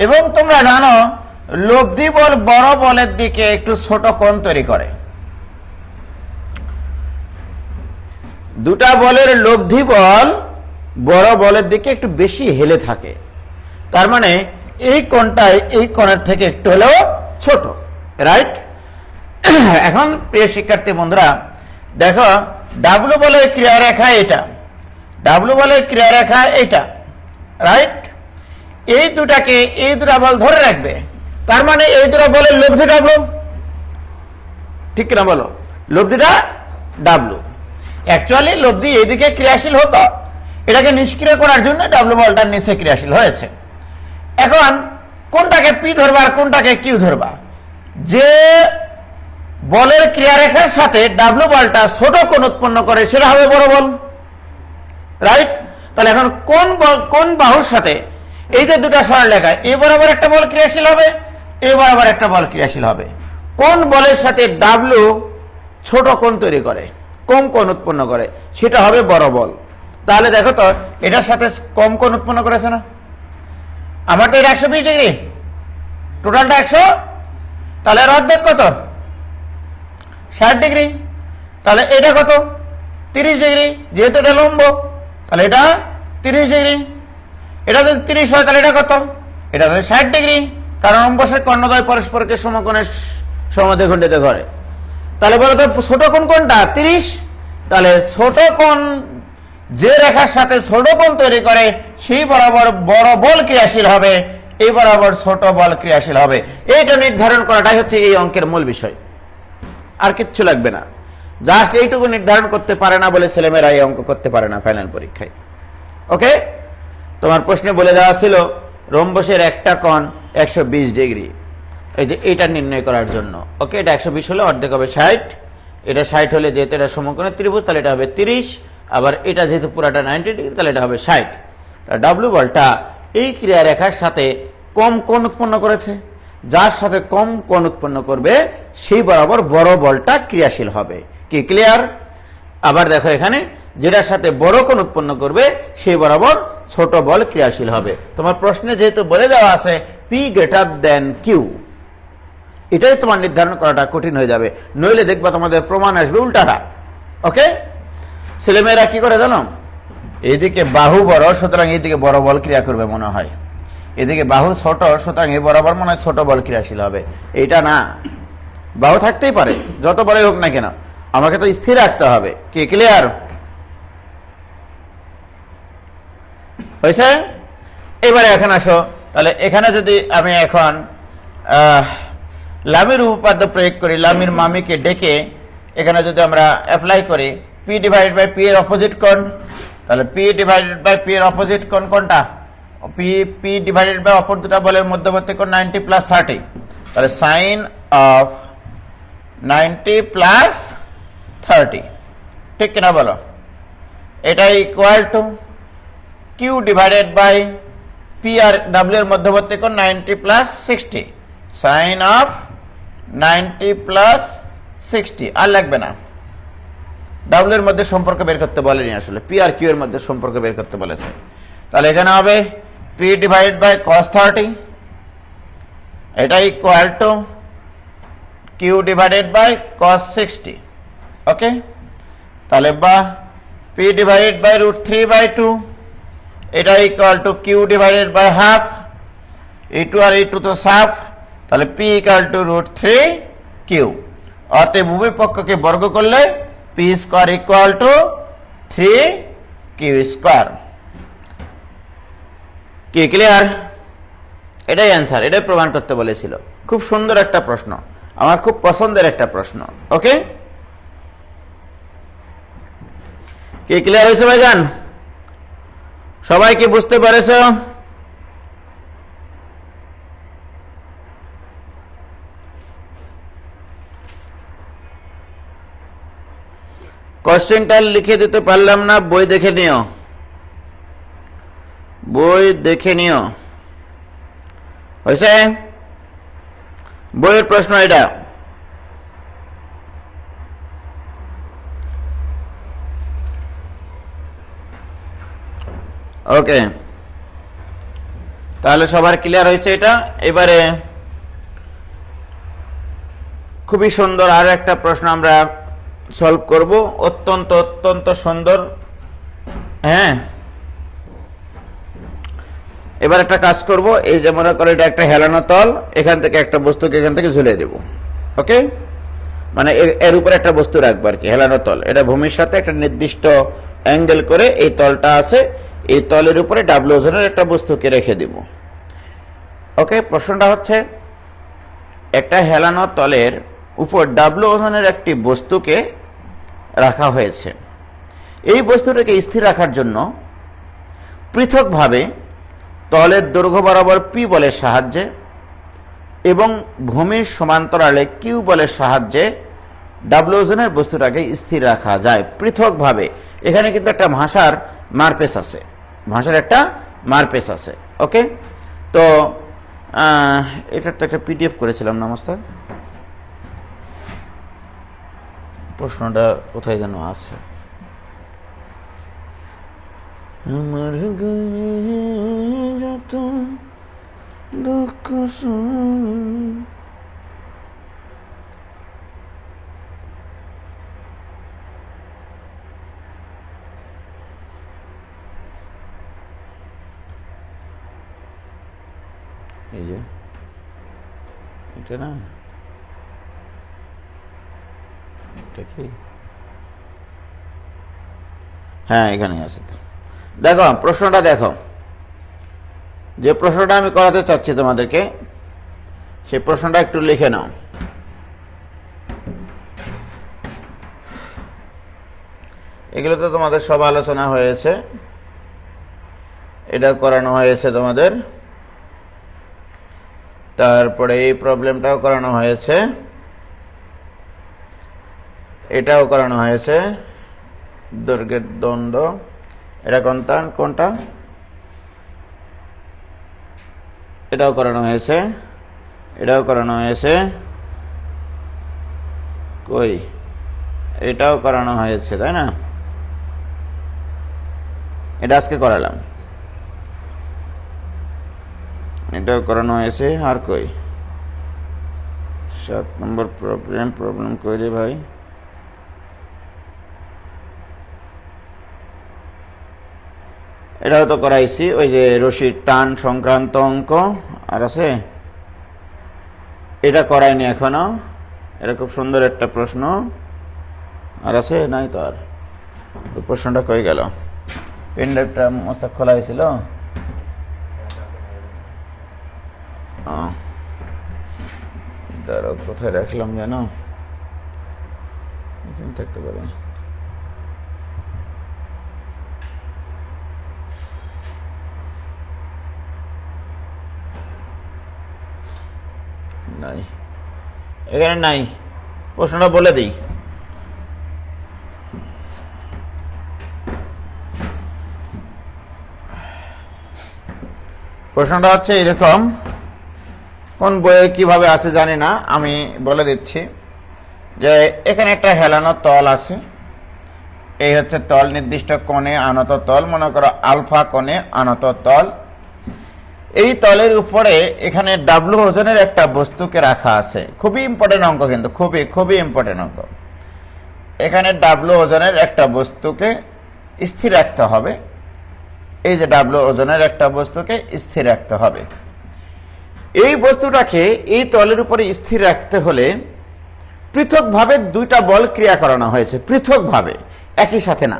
Speaker 1: এবং তোমরা জানো লব্ধি বল বড় বলের দিকে একটু ছোট কোণ তৈরি করে। দুটা বলের লব্ধি বল বড় বলের দিকে একটু বেশি হেলে থাকে, তার মানে এই কোণটাই এই কোণের থেকে একটু হলেও ছোট, রাইট? এখন প্রিয় শিক্ষার্থী বন্ধুরা দেখো, ডাব্লু বলের ক্রিয়ারেখা এটা, ডাব্লু বলের ক্রিয়ারেখা এটা, রাইট? এই দুটাকে এই দুটা বল ধরে রাখবে, তার মানে এই দুটা বলের লব্ধি ডাব্লু, ঠিক কিনা বলো? লব্ধিটা ডাব্লু। অ্যাকচুয়ালি লব্ধি এইদিকে ক্রিয়াশীল হতো, এটাকে নিষ্ক্রিয় করার জন্য ডাব্লু বলটার নিচে ক্রিয়াশীল হয়েছে। এখন কোনটাকে পি ধরবা আর কোনটাকে কিউ ধরবা? যে বলের ক্রিয়ারেখার সাথে ডাব্লু বলটা ছোট কোণ উৎপন্ন করে সেটা হবে বড় বল, রাইট? তাহলে এখন কোন বাহুর সাথে এই যে দুটা সরলরেখা, এ বরাবর একটা বল ক্রিয়াশীল হবে, এ বরাবর একটা বল ক্রিয়াশীল হবে। কোন বলের সাথে ডাব্লু ছোট কোণ তৈরি করে, কম কোণ উৎপন্ন করে, সেটা হবে বড় বল। তাহলে দেখো তো এটার সাথে কম কোণ উৎপন্ন করেছে না? আমার তো এটা 120 ডিগ্রি, টোটালটা 100, তাহলে এর অর্ধেক কত? 60 ডিগ্রি। তাহলে এটা কত? 30 ডিগ্রি, যেহেতু এটা লম্ব তাহলে এটা 30 ডিগ্রি। এটা যদি 30 হয় তাহলে এটা কত? এটা 60 ডিগ্রি, কারণ অম্বসের কর্ণদ্বয় পরস্পরকে সমকোণের সমদ্বিখণ্ডিত করে। তাহলে বলো তো ছোট কোণ কোনটা? 30। তাহলে ছোট কোণ যে রেখার সাথে ছোট কোণ তৈরি করে সেই বরাবর বড় বল ক্রিয়াশীল হবে, এই বরাবর ছোট বল ক্রিয়াশীল হবে। এইটা নির্ধারণ করাটাই হচ্ছে এই অঙ্কের মূল বিষয়, আর কিচ্ছু লাগবে না। জাস্ট এইটুকু নির্ধারণ করতে পারে না বলে ছেলেমেয়েরা এই অঙ্ক করতে পারে না ফাইনাল পরীক্ষায়। ওকে, তোমার প্রশ্নে বলে দেওয়া ছিল রম্বসের একটা কোণ 120 ডিগ্রি, এই যে এটা নির্ণয় করার জন্য। ওকে, এটা 120 হলে অর্ধেক হবে 60, এটা 60 হলে যেহেতু এটা সমকোণের ত্রিভুজ তাহলে এটা হবে 30, আবার এটা যেহেতু পুরাটা 90 ডিগ্রি তাহলে এটা হবে 60। তাহলে ডাব্লু বলটা এই ক্রিয়ারেখার সাথে কম কোণ উৎপন্ন করেছে, যার সাথে কম কোণ উৎপন্ন করবে সেই বরাবর বড় বলটা ক্রিয়াশীল হবে। কি ক্লিয়ার? আবার দেখো এখানে যেটার সাথে বড় কোণ উৎপন্ন করবে সেই বরাবর ছোট বল ক্রিয়াশীল হবে। তোমার প্রশ্নে যেহেতু বলে দেওয়া আছে পি গ্রেটার দেন কিউ, এটাই তোমার নির্ধারণ করাটা কঠিন হয়ে যাবে, নইলে দেখবা তোমাদের প্রমাণ আসবে উল্টাটা। ওকে, ছেলেমেয়েরা কি করে জানো? এইদিকে বাহু বড় সুতরাং এইদিকে বড় বল ক্রিয়া করবে মনে হয়, এদিকে বাহু ছোট সুতরাং এই বরাবর মনে হয় ছোট বল ক্রিয়াশীল হবে। এইটা না, বাহু থাকতেই পারে যত বড়ই হোক না কেন, আমাকে তো স্থির রাখতে হবে। কি ক্লিয়ার হয়েছে? এবারে এখন আসো, তাহলে এখানে যদি আমি এখন লামির উপপাদ্য প্রয়োগ করি, লামির মামিকে ডেকে এখানে যদি আমরা অ্যাপ্লাই করি পি ডিভাইডেড বাই পি এর অপোজিট কোণ, তাহলে পি ডিভাইডেড বাই পি এর অপোজিট কোণ কোনটা? পি ডিভাইডেড বাই অপর দুটা বলের মধ্যবর্তী কোণ 90 প্লাস 30, তাহলে সাইন অফ 90 প্লাস 30, ঠিক কিনা বলো? এটা equal to Q divided by P R W এর মধ্যবর্তী কোণ 90 প্লাস 60, সাইন অফ 90 প্লাস 60। আর লাগবে না, ডাব্লিউ এর মধ্যে সম্পর্ক বের করতে বলেনি, আসলে পি আর কিউ এর মধ্যে সম্পর্ক বের করতে বলেছে। তাহলে এখানে হবে পি ডিভাইডেড বাই cos 30, এটা equal to Q divided by cos 60। Okay, তাহলে বা পি ডিভাইডেড বাই √3/2, এটা equal to Q divided by half, e2 আর e2 তো হাফ, তাহলে পি ইকুয়াল টু √3 কিউ। অতএব উভয় পক্ষকে বর্গ করলে P square equal to 3 Q square. কি ক্লিয়ার? এটাই অ্যান্সার, এটাই প্রমাণ করতে বলেছিল। খুব সুন্দর একটা প্রশ্ন, আমার খুব পছন্দের একটা প্রশ্ন। ওকে, কি ক্লিয়ার হয়েছে ভাইজান? সবাই কি বুঝতে পেরেছ? কোশ্চেনটা লিখে দিতে পারলাম না, বই দেখে নিও, বই দেখে নিও। হয়েছে? বইয়ের প্রশ্ন এটা। ওকে, তাহলে সবার ক্লিয়ার হয়েছে এটা। এবারে খুবই সুন্দর আর একটা প্রশ্ন আমরা সলভ করব, অত্যন্ত অত্যন্ত সুন্দর। হ্যাঁ, এবার একটা কাজ করব, এই যে মনে করো এটা একটা হেলানো তল, এখান থেকে একটা বস্তুকে এখান থেকে ঝুলিয়ে দেব। ওকে, মানে এর উপরে একটা বস্তু রাখবো আর কি, হেলানো তল। এটা ভূমির সাথে একটা নির্দিষ্ট অ্যাঙ্গেল করে এই তলটা আছে, এই তলের উপরে ডাবল ওজনের একটা বস্তুকে রেখে দেব। ওকে, প্রশ্নটা হচ্ছে একটা হেলানো তলের উপর ডাবল ওজনের একটি বস্তুকে রাখা হয়েছে। এই বস্তুটাকে স্থির রাখার জন্য পৃথকভাবে তলের দৈর্ঘ্য বরাবর পি বলের সাহায্যে এবং ভূমির সমান্তরালে কিউ বলের সাহায্যে ডাবল ওজনের বস্তুটাকে স্থির রাখা যায় পৃথকভাবে। এখানে কিন্তু একটা ভাষার মারপেস আছে, ভাষার একটা মারপেস আছে। ওকে, তো এটা তো একটা পিডিএফ করেছিলাম না মোস্তাক, প্রশ্নটা কোথায় যেন আছে। আমার যত দুঃখ এই যে এটা না, এটা কি? হ্যাঁ, এখানে আছে। তো দেখো প্রশ্নটা, দেখো যে প্রশ্নটা আমি করাতে চাচ্ছি তোমাদেরকে, সেই প্রশ্নটা একটু লিখে নাও। এগুলো তো তোমাদের সব আলোচনা হয়েছে, এটা করানো হয়েছে তোমাদের, তারপরে এই প্রবলেমটাও করানো হয়েছে, এটাও করানো হয়েছে, দৈর্ঘ্যের দ্বন্দ্ব, এটা কোনটা, এটাও করানো হয়েছে, এটাও করানো হয়েছে, কই এটাও করানো হয়েছে, তাই না? এটা আজকে করালাম, এটাও করানো হয়েছে। আর কই 7 নম্বর প্রবলেম কই রে ভাই? এটাও তো করাইছি, ওই যে রশির টান সংক্রান্ত অঙ্ক। আর আছে, এটা করাইনি এখনো, এটা খুব সুন্দর একটা প্রশ্ন। আর আছে, নাই তো। আর প্রশ্নটা কই গেল? পেন ড্রাইভটা মোস্তাক খোলা হয়েছিল, কোথায় রাখলাম যেন, এখানে থাকতে পারে। নাই, এখানে নাই। প্রশ্নটা বলে দিই, প্রশ্নটা হচ্ছে এরকম, কোন বইয়ে কিভাবে আছে জানি না, আমি বলে দিচ্ছি যে এখানে একটা হেলানো তল আছে, এই হচ্ছে তল, নির্দিষ্ট কোণে আনত তল, মনে করো আলফা কোণে আনত তল। এই তলের উপরে এখানে ডাব্লু ওজনের একটা বস্তুকে রাখা আছে। খুবই ইম্পর্টেন্ট অঙ্ক, কিন্তু খুবই খুবই ইম্পর্টেন্ট অঙ্ক। এখানে ডাব্লু ওজনের একটা বস্তুকে স্থির রাখতে হবে, এই যে ডাব্লু ওজনের একটা বস্তুকে স্থির রাখতে হবে। এই বস্তুটাকে এই তলের উপরে স্থির রাখতে হলে পৃথকভাবে দুইটা বল ক্রিয়া করানো হয়েছে, পৃথকভাবে, একই সাথে না।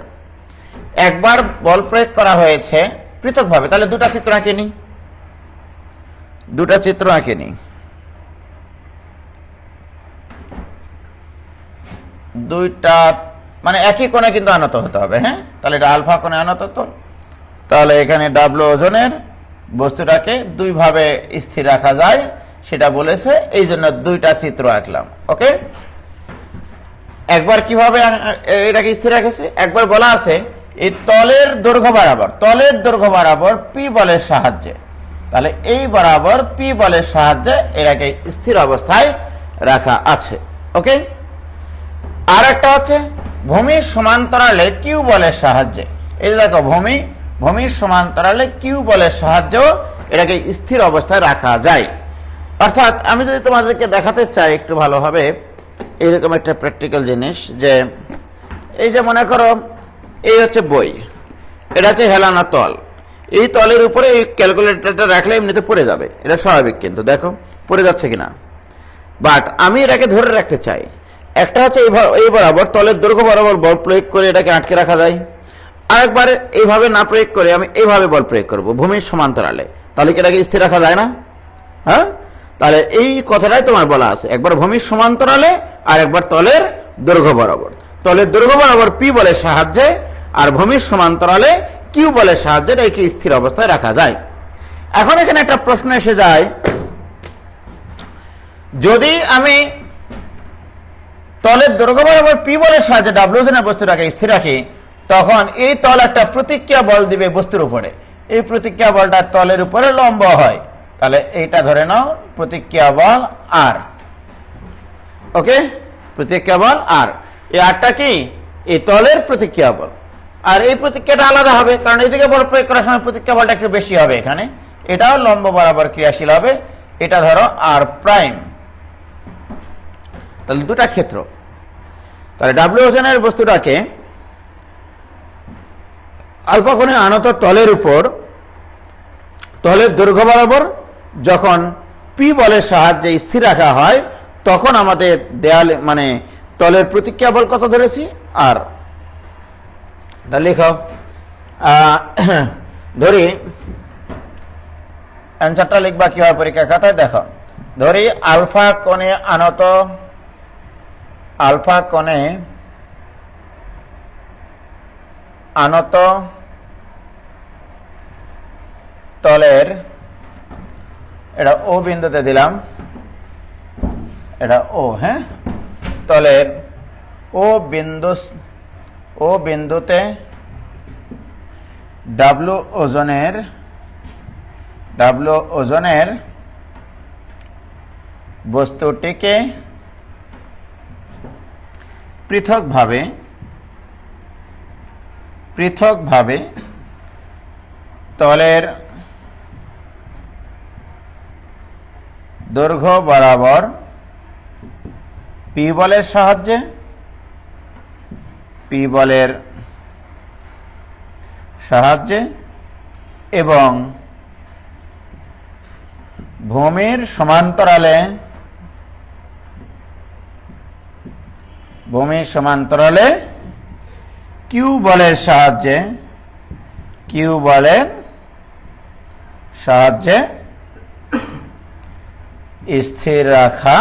Speaker 1: একবার বল প্রয়োগ করা হয়েছে পৃথকভাবে, তাহলে দুটা চিত্র আঁকে নি, দুটা চিত্র আঁকে নি। দুইটা মানে একই কোণে কিন্তু আনত হতে হবে। হ্যাঁ, তাহলে এটা আলফা কোণে আনত তল, তাহলে এখানে ডাব্লু ওজনের বস্তুটাকে দুইভাবে স্থির রাখা যায় সেটা বলেছে, এই জন্য দুইটা চিত্র আঁকলাম। ওকে, একবার কিভাবে এটাকে স্থির রেখেছে, একবার বলা আছে এই তলের দৈর্ঘ্য বরাবর পি বলের সাহায্যে, তাহলে এই বরাবর পি বলের সাহায্যে এটাকে স্থির অবস্থায় রাখা আছে। ওকে, আর একটা হচ্ছে ভূমির সমান্তরালে কিউ বলের সাহায্যে, এই দেখো ভূমির সমান্তরালে কিউ বলের সাহায্যেও এটাকে স্থির অবস্থায় রাখা যায়। অর্থাৎ আমি যদি তোমাদেরকে দেখাতে চাই একটু ভালোভাবে এরকম একটা প্র্যাকটিক্যাল জিনিস, যে এই যে মনে করো এই হচ্ছে বই, এটা হচ্ছে হেলানো তল, এই তলের উপরে এই ক্যালকুলেটরটা রাখলে এমনিতে পড়ে যাবে, এটা স্বাভাবিক, কিন্তু দেখো পড়ে যাচ্ছে কিনা। বাট আমি এটাকে ধরে রাখতে চাই, একটা হচ্ছে এই বরাবর তলের দৈর্ঘ্য বরাবর বল প্রয়োগ করে এটাকে আটকে রাখা যায়, আরেকবার এইভাবে না প্রয়োগ করে আমি এইভাবে বল প্রয়োগ করব ভূমির সমান্তরালে, তাহলে কি এটাকে স্থির রাখা যায় না? হ্যাঁ, তাহলে এই কথাটাই তোমার বলা আছে, একবার ভূমির সমান্তরালে আর একবার তলের দৈর্ঘ্য বরাবর। তলের দৈর্ঘ্য বরাবর পি বলের সাহায্যে আর ভূমির সমান্তরালে কিউ বলের সাহায্যে এটাকে স্থির অবস্থায় রাখা যায়। এখন এখানে একটা প্রশ্ন এসে যায়, যদি আমি তলের দৈর্ঘ্য বরাবর পি বলের সাহায্যে ডাব্লিউ ওজনের বস্তুটাকে স্থির রাখি, তখন এই তল একটা প্রতিক্রিয়া বল দিবে বস্তুর উপরে, এই প্রতিক্রিয়া বলটা তলের উপরে লম্ব হয়, তাহলে এইটা ধরে নাও প্রতিক্রিয়া বল আর। ওকে, প্রতিক্রিয়া বল আর, এই আরটা কি? এই তলের প্রতিক্রিয়া বল, আর এই প্রতিক্রিয়াটা আলাদা হবে, কারণ এইদিকে বল প্রয়োগ করার সময় প্রতিক্রিয়া বলটা একটু বেশি হবে এখানে, এটাও লম্ব বরাবর ক্রিয়াশীল হবে, এটা ধরো আর প্রাইম। তাহলে দুটা ক্ষেত্র, তাহলে ডাব্লিউ ওজনের বস্তুটাকে আলফা কোণে আনত তলের উপর তলের দৈর্ঘ্য বরাবর যখন পি বলের সাহায্যে স্থির রাখা হয়, তখন আমাদের দেয়ালে মানে তলের প্রতিক্রিয়া বল কত ধরেছি? আর। লিখো, ধরি অ্যান্সারটা লিখবা কিভাবে পরীক্ষা খাতায়, দেখো ধরি আলফা কোণে আনত তলের, এটা ও বিন্দুতে দিলাম, এটা ও, হ্যাঁ, তলের ও বিন্দুতে ডাব্লিউ ওজনের বস্তুটিকে পৃথকভাবে তলের দৈর্ঘ্য বরাবর পি বলের সাহায্যে এবং ভূমির সমান্তরালে কিউ বলের সাহায্যে স্থির রাখা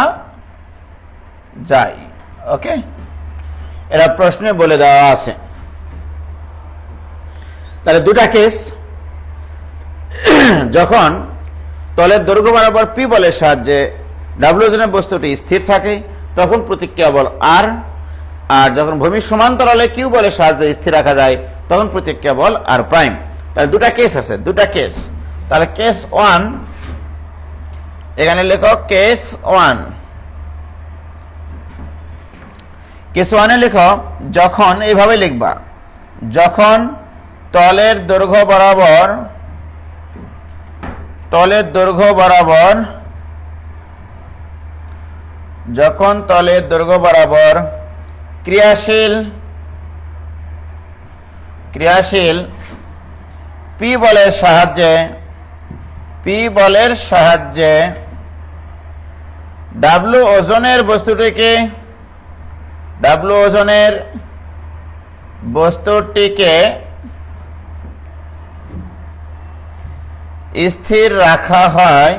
Speaker 1: যায়। ওকে, এটা প্রশ্নে বলে দেওয়া আছে। তাহলে দুটা কেস, যখন তলের দৈর্ঘ্য বরাবর পি বলের সাহায্যে ডাব্লিউ ওজনের বস্তুটি স্থির থাকে তখন প্রতিক্রিয়া বল আর, আর যখন ভূমির সমান্তরালে কিউ বলের সাহায্যে স্থির রাখা যায় তখন প্রতিক্রিয়া বল আর প্রাইম। তাহলে দুটা কেস আছে, দুটা কেস। তাহলে কেস ওয়ান, এখানে লেখো কেস ওয়ান। কেস ওয়ানে লেখো, যখন এইভাবে লিখবা, যখন তলের দৈর্ঘ্য বরাবর ক্রিয়াশীল পি বলের সাহায্যে ডাব্লিউ ওজনের বস্তুটিকে স্থির রাখা হয়,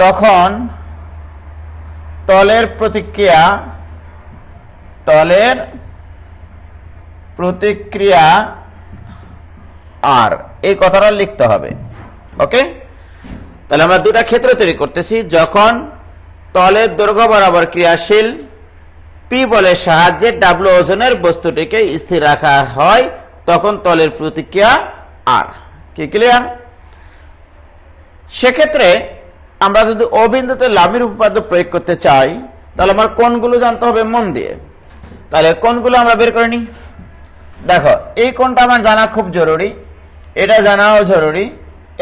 Speaker 1: তখন তলের প্রতিক্রিয়া আর, এই কথাটা লিখতে হবে। ওকে, তাহলে আমরা দুটা ক্ষেত্র তৈরি করতেছি, যখন তলের দৈর্ঘ্য বরাবর ক্রিয়াশীল পি বলের সাহায্যে ডাব্লিউ ওজনের বস্তুটিকে স্থির রাখা হয় তখন তলের প্রতিক্রিয়া আর। কি ক্লিয়ার? সেক্ষেত্রে আমরা যদি ও বিন্দুতে লামির উপপাদ্য প্রয়োগ করতে চাই, তাহলে আমার কোণগুলো জানতে হবে মন দিয়ে। তাহলে কোণগুলো আমরা বের করে নিই।
Speaker 2: দেখো এই কোণটা আমার জানা খুব জরুরি, এটা জানাও জরুরি,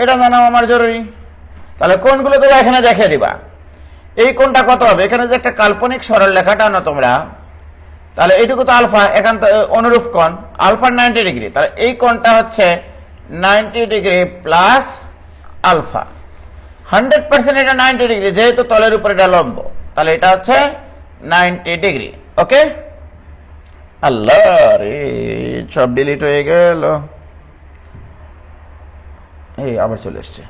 Speaker 2: এটা জানাও আমার জরুরি। তাহলে কোণগুলো তোমরা এখানে দেখে দিবা। এই কোণটা কত হবে? এখানে যে একটা কাল্পনিক সরল লেখাটা না তোমরা, তাহলে এইটুকু তো আলফা, এখান তো অনুরূপ কোণ আলফা 90 ডিগ্রি, তাহলে এই কোণটা হচ্ছে 90 ডিগ্রি প্লাস আলফা। 100% এটা 90 ডিগ্রি, যেহেতু তলের উপর এটা লম্ব, তাহলে এটা হচ্ছে 90 ডিগ্রি। ওকে, আল্লাহ রে সব ডিলিট হয়ে গেল, এই আবার চলে এসছে।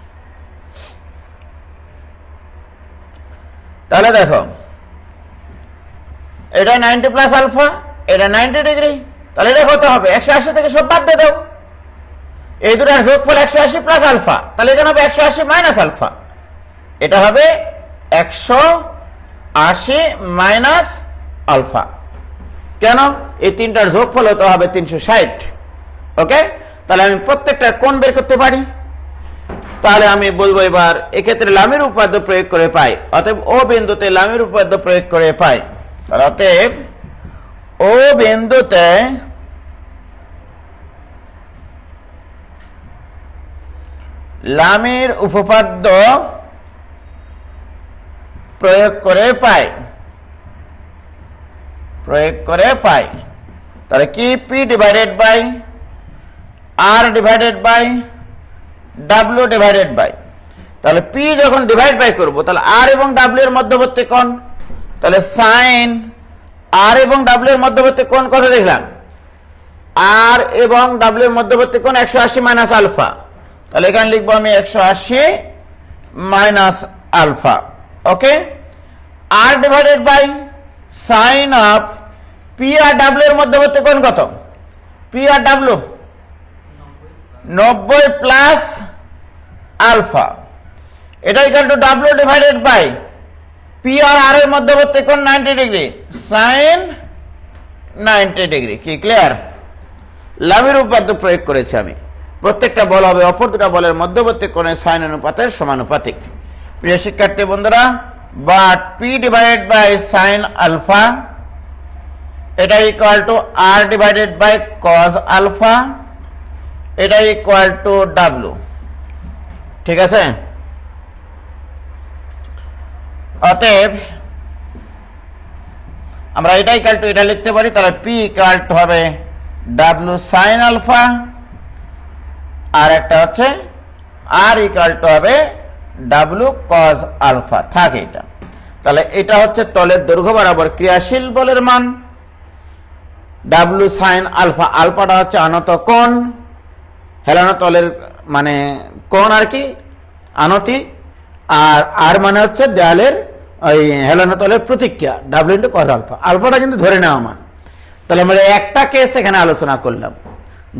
Speaker 2: তাহলে দেখো এটা 90 প্লাস আলফা, এটা 90 ডিগ্রি, তাহলে এটা কত হবে? 180 থেকে সব বাদ দিয়ে দাও, এই দুটার যোগফল 180 প্লাস আলফা, তাহলে এখানে হবে 180 মাইনাস আলফা, এটা হবে 180 মাইনাস আলফা। কেন? এই তিনটার যোগফল হতে হবে 360। ওকে, তাহলে আমি প্রত্যেকটা কোণ বের করতে পারি। তাহলে আমি বলবো এবার এক্ষেত্রে লামের উপপাদ্য প্রয়োগ করে পাই, অতএব ও বিন্দুতে লামের উপপাদ্য প্রয়োগ করে পাই। তাহলে অতএব ও বিন্দুতে লামের উপপাদ্য প্রয়োগ করে পাই, প্রয়োগ করে পাই। তাহলে কি? P divided by R divided by W divided by, তাহলে পি যখন ডিভাইড বাই করব, তাহলে আর এবং ডাব্লিউ এর মধ্যবর্তী কোণ, তাহলে সাইন আর এবং ডাব্লিউ এর মধ্যবর্তী কোণ কত দেখলাম? আর এবং ডাব্লিউ এর মধ্যবর্তী কোণ 180 মাইনাস আলফা, তাহলে এখানে লিখবো আমি 180 minus alpha. Okay, R divided by sine of P R W এর মধ্যবর্তী কোণ কত? পি আর ডাব্লিউ 90 প্লাস আলফা, এটা equal to W divided by P R R এর মধ্যবর্তী কোণ 90 ডিগ্রি, সাইন 90 ডিগ্রি। কি ক্লিয়ার? লামের উপপাদ্য প্রয়োগ করেছি আমি। প্রত্যেকটা বল হবে অপর দুটা বলের মধ্যবর্তী কোণের সাইন অনুপাতের সমানুপাতিক। প্রিয় শিক্ষার্থী বন্ধুরা, but P divided by sine alpha, এটা equal to R divided by cos alpha, এটা ইকুয়াল টু ডাব্লিউ। ঠিক আছে, অতএব আমরা এটা ইকুয়াল টু এটা লিখতে পারি। তাহলে পি ইকুয়াল টু হবে ডাব্লিউ সাইন আলফা, আর একটা হচ্ছে আর ইকুয়াল টু হবে ডাব্লিউ কজ আলফা। থাকে এটা। তাহলে এটা হচ্ছে তলের দৈর্ঘ্য বরাবর ক্রিয়াশীল বলের মান, ডাব্লিউ সাইন আলফা, আলফাটা হচ্ছে আনত কোণ, হেলানো তলের মানে কোণ আর কি, আনতি, আর আর মানে হচ্ছে দেয়ালের ওই হেলানো তলের প্রতিক্রিয়া, ডাব্লিউ ইন্টু কজ আলফা। আলফাটা কিন্তু ধরে নেওয়া মান। তাহলে আমরা একটা কেস এখানে আলোচনা করলাম,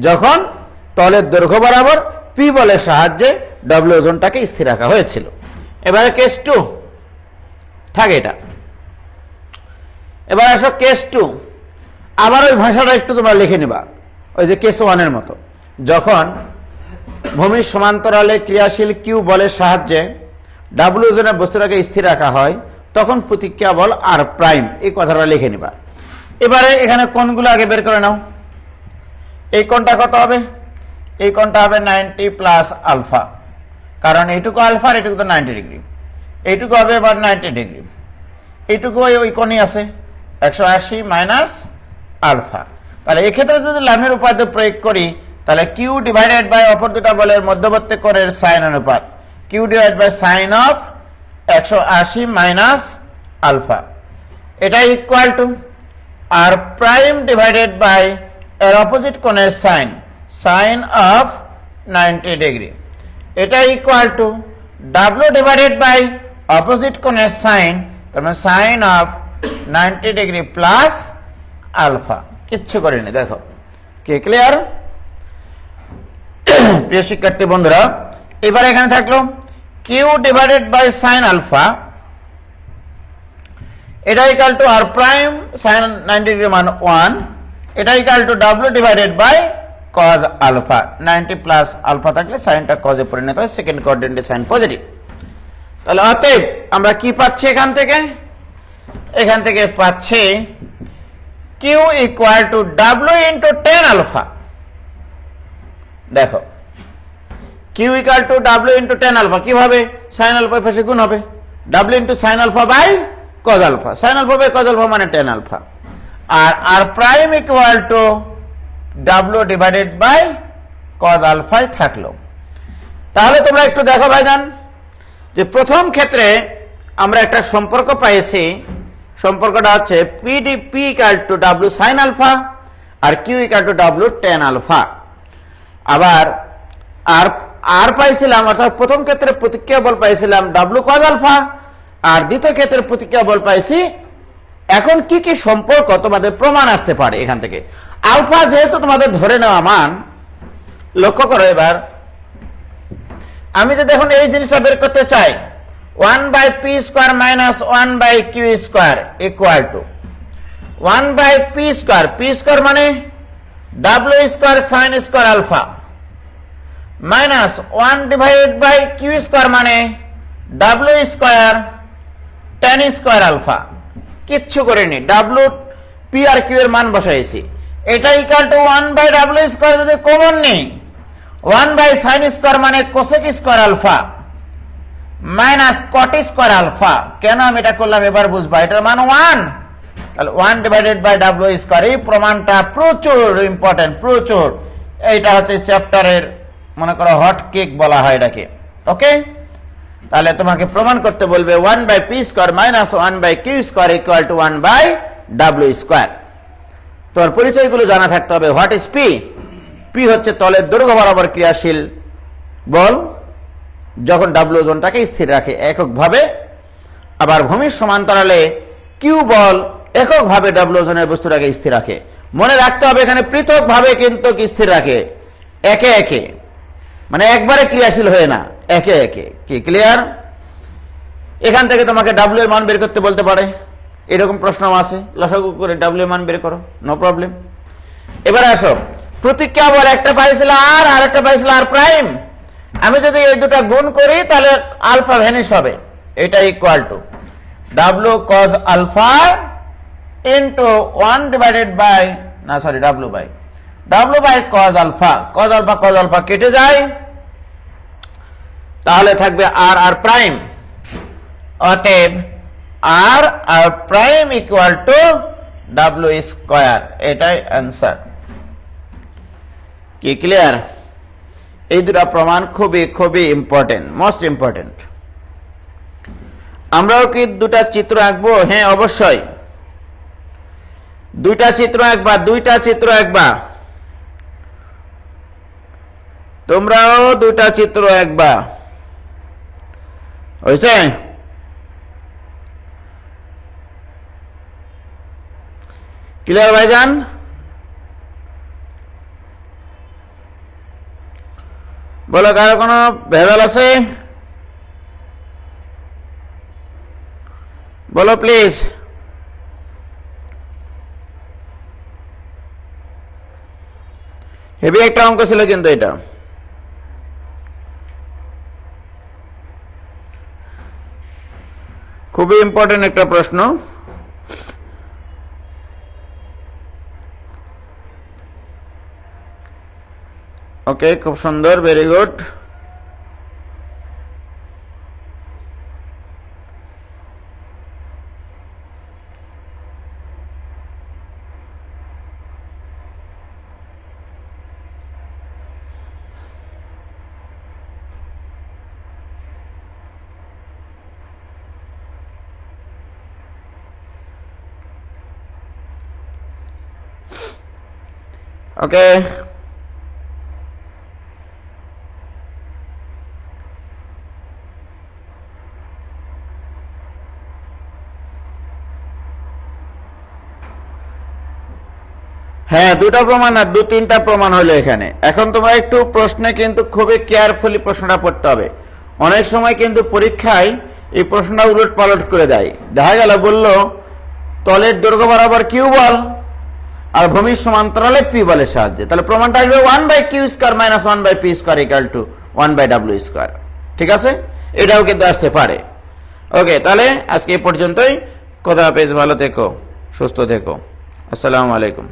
Speaker 2: যখন তলের দৈর্ঘ্য বরাবর পি বলের সাহায্যে ডাব্লিউ ওজনটাকে স্থির রাখা হয়েছিল। এবারে কেস 2 থাকে এটা। এবার আসো কেস 2, আবার ওই ভাষাটা একটু তোমরা লিখে নিবা, ওই যে কেস 1 এর মতো। যখন ভূমির সমান্তরালে ক্রিয়াশীল কিউ বলের সাহায্যে ডাব্লিউ ওজনের বস্তুটাকে স্থির রাখা হয়, তখন প্রতিক্রিয়া বল আর প্রাইম, এই কথাটা লিখে নিবা। এবারে এখানে কোণগুলো আগে বের করে নাও। এই কোণটা কত হবে? এই কোণটা হবে 90 প্লাস আলফা, কারণ এইটুকু আলফা আর এইটুকু তো 90 ডিগ্রি, এইটুকু হবে এবার 90 ডিগ্রি, এইটুকু ওই কোণই আছে 180 মাইনাস আলফা। তাহলে এক্ষেত্রে যদি লামের উপপাদ্য প্রয়োগ করি, তাহলে কিউ ডিভাইডেড বাই অপর দুটা বলের মধ্যবর্তী কোণের সাইন অনুপাত, Q divide by sine of 180 minus alpha, এটা equal to R prime divided by এর অপোজিট কোণের সাইন, সাইন অফ 90 ডিগ্রি, এটা equal to W divided by opposite কোণের সাইন, তার মানে sine of 90 degree plus alpha. কিচ্ছু করিনি, দেখো। কি ক্লিয়ার? প্রিয় শিক্ষার্থী বন্ধুরা, এবার এখানে থাকলো Q divided by sine alpha, এটা equal to R prime sine 90 degree মান 1, এটা equal to W divided by cos alpha. 90 plus alpha থাকলে সাইনটা কজে পরিণত হয়, সেকেন্ড কোয়াড্রেন্টে সাইন পজিটিভ। তাহলে অতএব আমরা কি পাচ্ছি এখান থেকে? এখান থেকে পাচ্ছি Q equal to W into tan alpha. দেখো Q equal to W into tan alpha কিভাবে? সাইন আলফা পাশে গুণ হবে, W into sine alpha by cos alpha, sine alpha by cos alpha মানে টেন আলফা, আর R prime equal to W divided by cos আলফাই থাকলো। তাহলে তোমরা একটু দেখো ভাইজান যে প্রথম ক্ষেত্রে আমরা একটা সম্পর্ক পাইছি, সম্পর্কটা হচ্ছে P equal to W sine alpha আর Q equal to W tan alpha. আবার আর আর পাইছিলাম, অর্থাৎ প্রথম ক্ষেত্রে প্রতিক্রিয়া বল পাইছিলাম ডাব্লিউ কজ আলফা, আর দ্বিতীয় ক্ষেত্রে প্রতিক্রিয়া বল পাইছি। এখন কি কি সম্পর্ক তোমাদের প্রমাণ আসতে পারে এখান থেকে? আলফা যেহেতু তোমাদের ধরে নেওয়া মান, লক্ষ্য করো এবার আমি যদি এখন এই জিনিসটা বের করতে চাই, 1/p square minus 1/q square equal to 1/p square, p square মানে w square sin square alpha minus 1 divided by q square মানে w square tan square alpha. কিচ্ছু করিনি, w p আর q এর মান বসাইছি। এটা ইকুয়াল টু 1/w স্কয়ার যদি common নেই, 1/sin স্কয়ার মানে cosec square alpha minus cot square alpha. কেন আমি এটা করলাম এবার বুঝবা, এটার মান 1, তাহলে 1 ডিভাইডেড বাই w স্কয়ার। এই প্রমাণটা প্রচুর ইম্পর্টেন্ট, প্রচুর। এইটা হচ্ছে চ্যাপ্টারের মনে করো হট কেক বলা হয় এটাকে। ওকে, তাহলে তোমাকে প্রমাণ করতে বলবে 1/p square minus 1/q square equal to 1/w square. তোমার পরিচয়গুলো জানা থাকতে হবে। What is P? পি হচ্ছে তলের দৈর্ঘ্য বরাবর ক্রিয়াশীল বল যখন ডাব্লু ওজনটাকে স্থির রাখে এককভাবে। আবার ভূমির সমান্তরালে কিউ বল এককভাবে ডাব্লু ওজনের বস্তুটাকে স্থির রাখে। মনে রাখতে হবে এখানে পৃথকভাবে কিন্তু স্থির রাখে, একে একে, মানে একবারে ক্রিয়াশীল হয়ে না, একে একে। কি ক্লিয়ার? এখান থেকে তোমাকে ডাব্লিউ এর মান বের করতে বলতে পারে, এরকম প্রশ্ন আছে, লসাগু করে ডাব্লিউ এর মান বের করো, নো প্রবলেম। এবারে আসো, প্রতিক্রিয়া বল একটা পাইছিল আর আরেকটা পাইছিল আর প্রাইম। আমি যদি এই দুটা গুণ করি তাহলে আলফা ভ্যানিশ হবে। এটা equal to W cos alpha into 1 divided by W by cos alpha. Cos alpha কেটে যায়, তাহলে থাকবে আর আর প্রাইম। অতএব R R prime equal to W square. এটাই অ্যান্সার। কি ক্লিয়ার? এই দুটা প্রমাণ খুবই খুবই ইম্পর্টেন্ট, মোস্ট ইম্পর্টেন্ট। আমরাও কি দুটা চিত্র আঁকবো? হ্যাঁ অবশ্যই, দুইটা চিত্র আঁকবা। তোমরাও দুটা চিত্র আঁকবা, হয়েছে? ক্লিয়ার ভাইজান? বলো, কারো কোনো ভেজাল আছে? বলো প্লিজ। হেভি একটা অঙ্ক ছিল কিন্তু এটা। খুবই ইম্পর্টেন্ট একটা প্রশ্ন। ওকে, খুব সুন্দর, ভেরি গুড। ওকে, হ্যাঁ দুটা প্রমাণ আর দু তিনটা প্রমাণ হলো এখানে। এখন তোমরা একটু প্রশ্নে কিন্তু খুবই কেয়ারফুলি প্রশ্নটা পড়তে হবে। অনেক সময় কিন্তু পরীক্ষায় এই প্রশ্নটা উলট পালট করে দেয়। দেখা গেল বললো তলের দৈর্ঘ্য বরাবর কিউ বল আর ভূমির সমান্তরালে পি বলের সাহায্যে, তাহলে প্রমাণটা আসবে 1/q square minus 1/p square equal to 1/w square. ঠিক আছে, এটাও কিন্তু আসতে পারে। ওকে, তাহলে আজকে এই পর্যন্তই। খোদা হাফেজ, ভালো থেকো, সুস্থ থেকো।
Speaker 1: আসসালামু আলাইকুম।